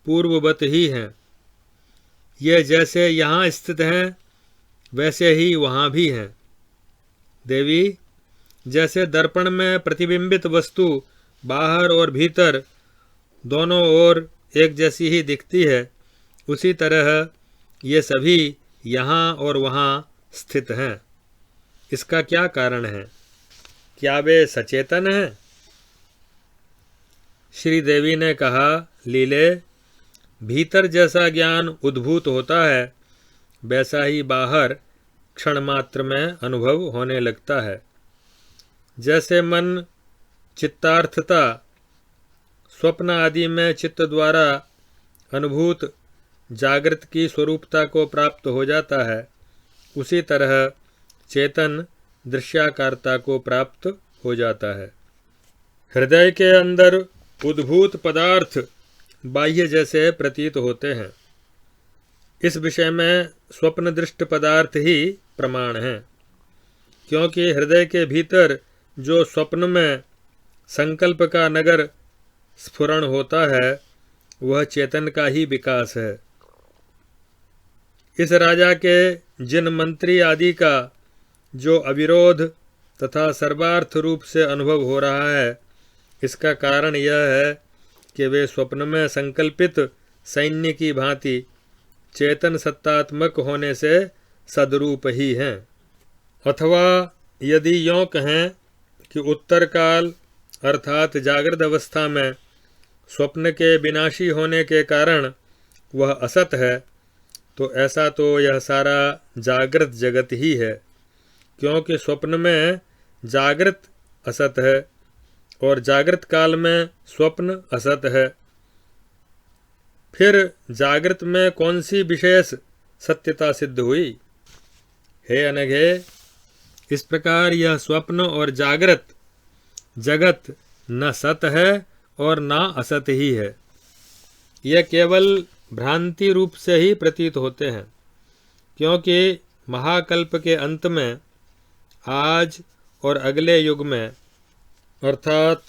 पूर्ववत ही हैं। ये जैसे यहाँ स्थित हैं वैसे ही वहाँ भी हैं। देवी, जैसे दर्पण में प्रतिबिंबित वस्तु बाहर और भीतर दोनों ओर एक जैसी ही दिखती है, उसी तरह ये सभी यहाँ और वहाँ स्थित हैं। इसका क्या कारण है? क्या वे सचेतन हैं? श्री देवी ने कहा, लीले, भीतर जैसा ज्ञान उद्भूत होता है वैसा ही बाहर क्षण मात्र में अनुभव होने लगता है। जैसे मन चित्तार्थता स्वप्न आदि में चित्त द्वारा अनुभूत जागृत की स्वरूपता को प्राप्त हो जाता है, उसी तरह चेतन दृश्याकारता को प्राप्त हो जाता है। हृदय के अंदर उद्भूत पदार्थ बाह्य जैसे प्रतीत होते हैं। इस विषय में स्वप्न दृष्ट पदार्थ ही प्रमाण हैं, क्योंकि हृदय के भीतर जो स्वप्न में संकल्प का नगर स्फुरण होता है वह चेतन का ही विकास है। इस राजा के जिन मंत्री आदि का जो अविरोध तथा सर्वार्थ रूप से अनुभव हो रहा है, इसका कारण यह है कि वे स्वप्न में संकल्पित सैन्य की भांति चेतन सत्तात्मक होने से सदरूप ही हैं। अथवा यदि यों कहें कि उत्तर काल अर्थात जागृत अवस्था में स्वप्न के विनाशी होने के कारण वह असत है, तो ऐसा तो यह सारा जागृत जगत ही है, क्योंकि स्वप्न में जागृत असत है और जागृत काल में स्वप्न असत है। फिर जागृत में कौन सी विशेष सत्यता सिद्ध हुई? हे अनघे, इस प्रकार यह स्वप्न और जागृत जगत न सत है और न असत ही है। यह केवल भ्रांति रूप से ही प्रतीत होते हैं, क्योंकि महाकल्प के अंत में आज और अगले युग में अर्थात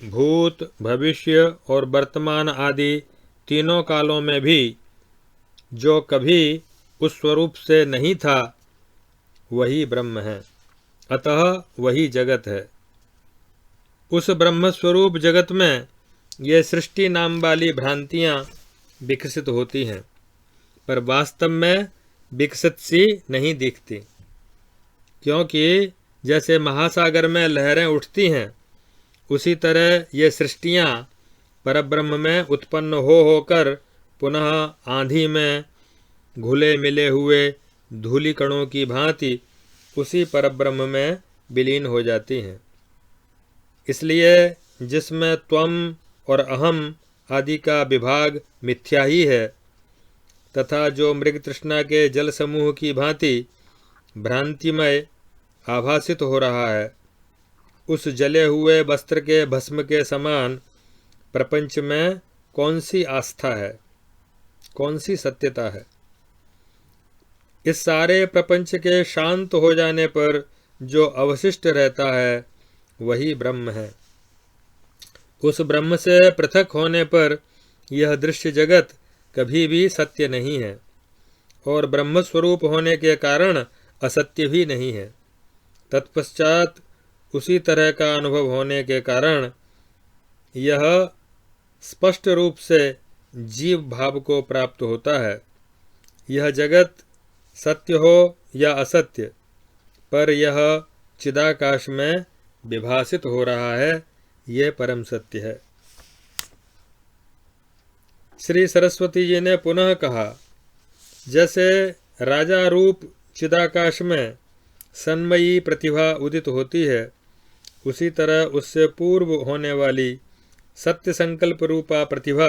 भूत, भविष्य और वर्तमान आदि तीनों कालों में भी जो कभी उस स्वरूप से नहीं था वही ब्रह्म है, अतः वही जगत है। उस ब्रह्म स्वरूप जगत में ये सृष्टि नाम वाली भ्रांतियाँ विकसित होती हैं, पर वास्तव में विकसित सी नहीं दिखती, क्योंकि जैसे महासागर में लहरें उठती हैं उसी तरह ये सृष्टियाँ परब्रह्म में उत्पन्न होकर पुनः आंधी में घुले मिले हुए धूलिकणों की भांति उसी परब्रह्म में विलीन हो जाती हैं। इसलिए जिसमें त्वम और अहम आदि का विभाग मिथ्या ही है तथा जो मृग तृष्णा के जल समूह की भांति भ्रांतिमय आभासित हो रहा है, उस जले हुए वस्त्र के भस्म के समान प्रपंच में कौन सी आस्था है, कौन सी सत्यता है? इस सारे प्रपंच के शांत हो जाने पर जो अवशिष्ट रहता है वही ब्रह्म है। उस ब्रह्म से पृथक होने पर यह दृश्य जगत कभी भी सत्य नहीं है और ब्रह्म स्वरूप होने के कारण असत्य भी नहीं है। तत्पश्चात उसी तरह का अनुभव होने के कारण यह स्पष्ट रूप से जीव भाव को प्राप्त होता है। यह जगत सत्य हो या असत्य, पर यह चिदाकाश में विभासित हो रहा है, यह परम सत्य है। श्री सरस्वती जी ने पुनः कहा, जैसे राजा रूप चिदाकाश में सन्मयी प्रतिभा उदित होती है, उसी तरह उससे पूर्व होने वाली सत्य संकल्प रूपा प्रतिभा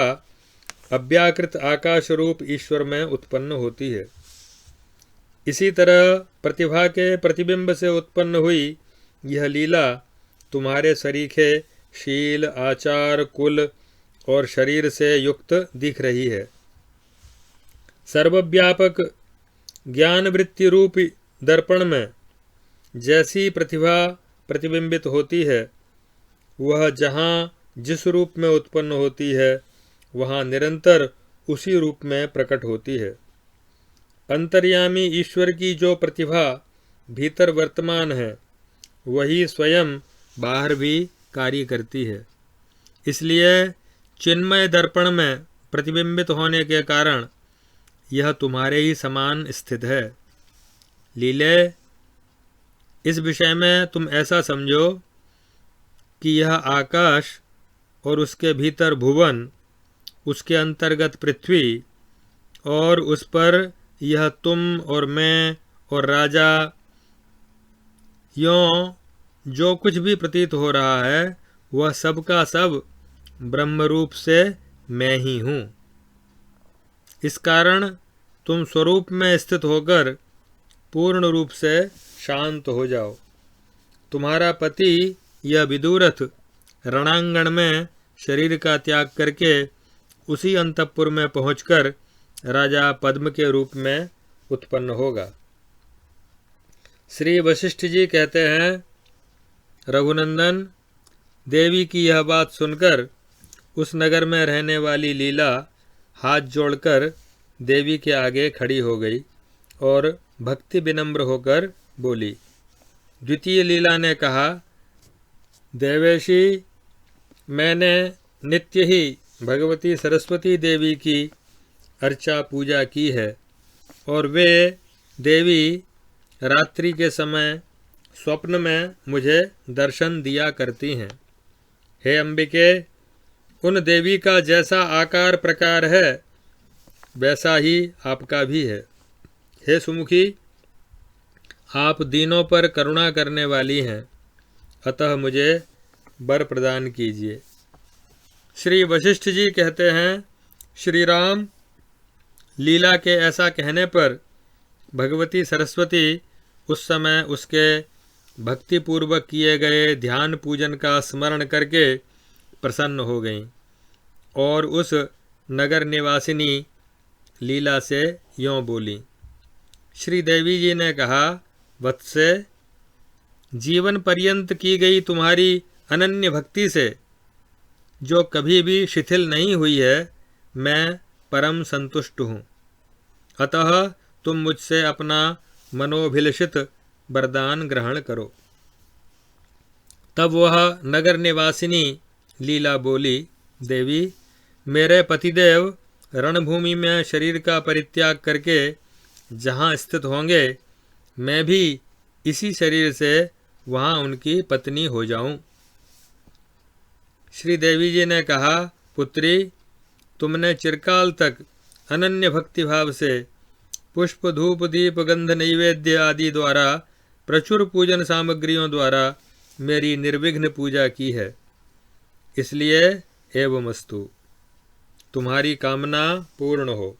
अव्याकृत आकाश रूप ईश्वर में उत्पन्न होती है। इसी तरह प्रतिभा के प्रतिबिंब से उत्पन्न हुई यह लीला तुम्हारे सरीखे शील, आचार, कुल और शरीर से युक्त दिख रही है। सर्वव्यापक ज्ञान वृत्ति रूप दर्पण में जैसी प्रतिभा प्रतिबिंबित होती है, वह जहाँ जिस रूप में उत्पन्न होती है वहाँ निरंतर उसी रूप में प्रकट होती है। अंतर्यामी ईश्वर की जो प्रतिभा भीतर वर्तमान है वही स्वयं बाहर भी कार्य करती है। इसलिए चिन्मय दर्पण में प्रतिबिंबित होने के कारण यह तुम्हारे ही समान स्थित है। लीले, इस विषय में तुम ऐसा समझो कि यह आकाश और उसके भीतर भुवन, उसके अंतर्गत पृथ्वी और उस पर यह तुम और मैं और राजा, यों जो कुछ भी प्रतीत हो रहा है वह सब का सब ब्रह्मरूप से मैं ही हूँ। इस कारण तुम स्वरूप में स्थित होकर पूर्ण रूप से शांत हो जाओ। तुम्हारा पति यह विदुरथ रणांगण में शरीर का त्याग करके उसी अंतःपुर में पहुंचकर राजा पद्म के रूप में उत्पन्न होगा। श्री वशिष्ठ जी कहते हैं, रघुनंदन, देवी की यह बात सुनकर उस नगर में रहने वाली लीला हाथ जोड़कर देवी के आगे खड़ी हो गई और भक्ति विनम्र होकर बोली। द्वितीय लीला ने कहा, देवेशी, मैंने नित्य ही भगवती सरस्वती देवी की अर्चा पूजा की है, और वे देवी रात्रि के समय स्वप्न में मुझे दर्शन दिया करती हैं। हे अंबिके, उन देवी का जैसा आकार प्रकार है वैसा ही आपका भी है। हे सुमुखी, आप दीनों पर करुणा करने वाली हैं, अतः मुझे वर प्रदान कीजिए। श्री वशिष्ठ जी कहते हैं, श्री राम लीला के ऐसा कहने पर भगवती सरस्वती उस समय उसके भक्तिपूर्वक किए गए ध्यान पूजन का स्मरण करके प्रसन्न हो गईं और उस नगर निवासिनी लीला से यों बोली। श्री देवी जी ने कहा, वत्से, जीवन पर्यंत की गई तुम्हारी अनन्य भक्ति से जो कभी भी शिथिल नहीं हुई है, मैं परम संतुष्ट हूँ। अतः तुम मुझसे अपना मनोभिलषित वरदान ग्रहण करो। तब वह नगर निवासिनी लीला बोली, देवी, मेरे पतिदेव रणभूमि में शरीर का परित्याग करके जहाँ स्थित होंगे, मैं भी इसी शरीर से वहाँ उनकी पत्नी हो जाऊं। श्री देवी जी ने कहा, पुत्री, तुमने चिरकाल तक अनन्य भक्ति भाव से पुष्प धूप दीप गंध नैवेद्य आदि द्वारा प्रचुर पूजन सामग्रियों द्वारा मेरी निर्विघ्न पूजा की है, इसलिए एवमस्तु, तुम्हारी कामना पूर्ण हो।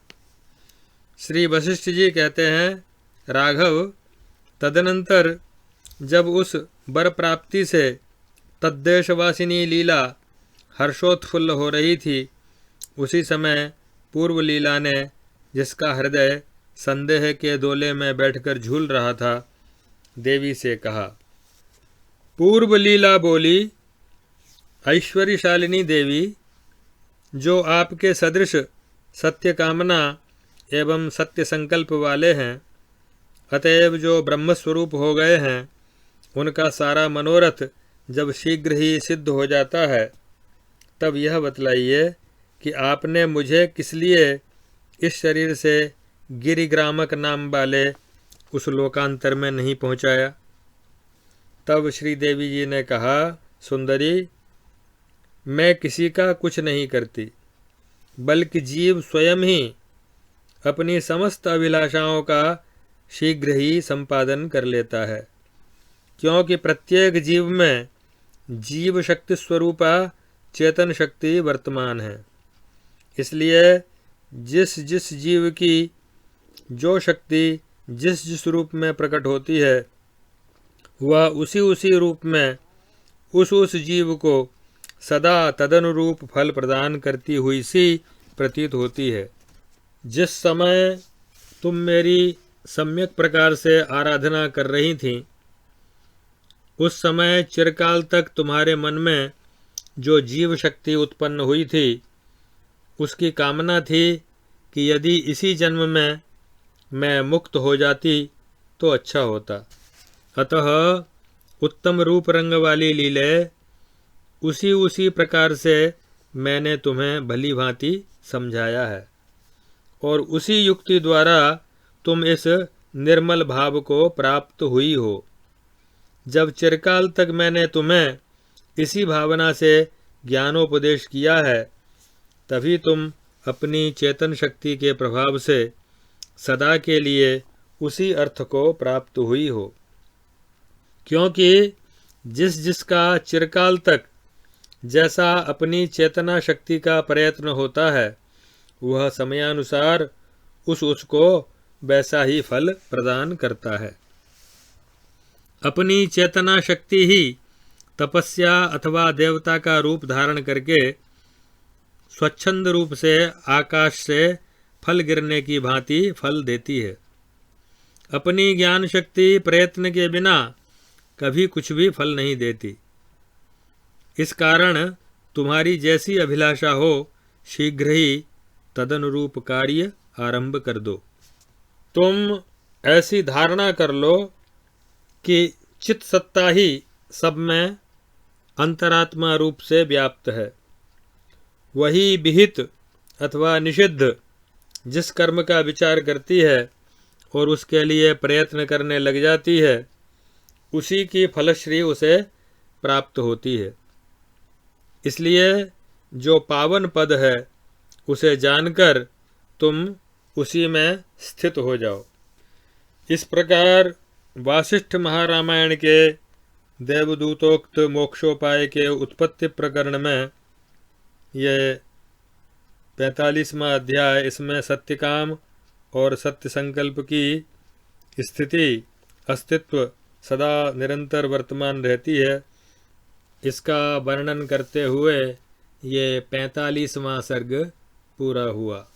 श्री वशिष्ठ जी कहते हैं, राघव, तदनंतर जब उस वर प्राप्ति से तद्देशवासिनी लीला हर्षोत्फुल्ल हो रही थी, उसी समय पूर्व लीला ने, जिसका हृदय संदेह के दोले में बैठकर झूल रहा था, देवी से कहा। पूर्व लीला बोली, ऐश्वर्यशालिनी देवी, जो आपके सदृश सत्य कामना एवं सत्य संकल्प वाले हैं, अतएव जो ब्रह्मस्वरूप हो गए हैं, उनका सारा मनोरथ जब शीघ्र ही सिद्ध हो जाता है, तब यह बतलाइए कि आपने मुझे किस लिए इस शरीर से गिरिग्रामक नाम वाले उस लोकांतर में नहीं पहुंचाया। तब श्री देवी जी ने कहा, सुंदरी, मैं किसी का कुछ नहीं करती, बल्कि जीव स्वयं ही अपनी समस्त अभिलाषाओं का शीघ्र ही संपादन कर लेता है, क्योंकि प्रत्येक जीव में जीव शक्ति स्वरूपा चेतन शक्ति वर्तमान है। इसलिए जिस जिस जीव की जो शक्ति जिस जिस रूप में प्रकट होती है, वह उसी उसी रूप में उस जीव को सदा तदनुरूप फल प्रदान करती हुई सी प्रतीत होती है। जिस समय तुम मेरी सम्यक प्रकार से आराधना कर रही थीं, उस समय चिरकाल तक तुम्हारे मन में जो जीव शक्ति उत्पन्न हुई थी, उसकी कामना थी कि यदि इसी जन्म में मैं मुक्त हो जाती तो अच्छा होता। अतः उत्तम रूप रंग वाली लीले उसी उसी प्रकार से मैंने तुम्हें भली भांति समझाया है, और उसी युक्ति द्वारा तुम इस निर्मल भाव को प्राप्त हुई हो। जब चिरकाल तक मैंने तुम्हें इसी भावना से ज्ञानोपदेश किया है, तभी तुम अपनी चेतन शक्ति के प्रभाव से सदा के लिए उसी अर्थ को प्राप्त हुई हो। क्योंकि जिस जिसका चिरकाल तक जैसा अपनी चेतना शक्ति का प्रयत्न होता है, वह समयानुसार उसको वैसा ही फल प्रदान करता है। अपनी चेतना शक्ति ही तपस्या अथवा देवता का रूप धारण करके स्वच्छंद रूप से आकाश से फल गिरने की भांति फल देती है। अपनी ज्ञान शक्ति प्रयत्न के बिना कभी कुछ भी फल नहीं देती। इस कारण तुम्हारी जैसी अभिलाषा हो, शीघ्र ही तदनुरूप कार्य आरंभ कर दो। तुम ऐसी धारणा कर लो कि चित्त सत्ता ही सब में अंतरात्मा रूप से व्याप्त है। वही विहित अथवा निषिद्ध जिस कर्म का विचार करती है और उसके लिए प्रयत्न करने लग जाती है, उसी की फलश्री उसे प्राप्त होती है। इसलिए जो पावन पद है उसे जानकर तुम उसी में स्थित हो जाओ। इस प्रकार वासिष्ठ महारामायण के देवदूतोक्त मोक्षोपाय के उत्पत्ति प्रकरण में ये 45वां अध्याय, इसमें सत्यकाम और सत्य संकल्प की स्थिति अस्तित्व सदा निरंतर वर्तमान रहती है, इसका वर्णन करते हुए ये 45वां सर्ग पूरा हुआ।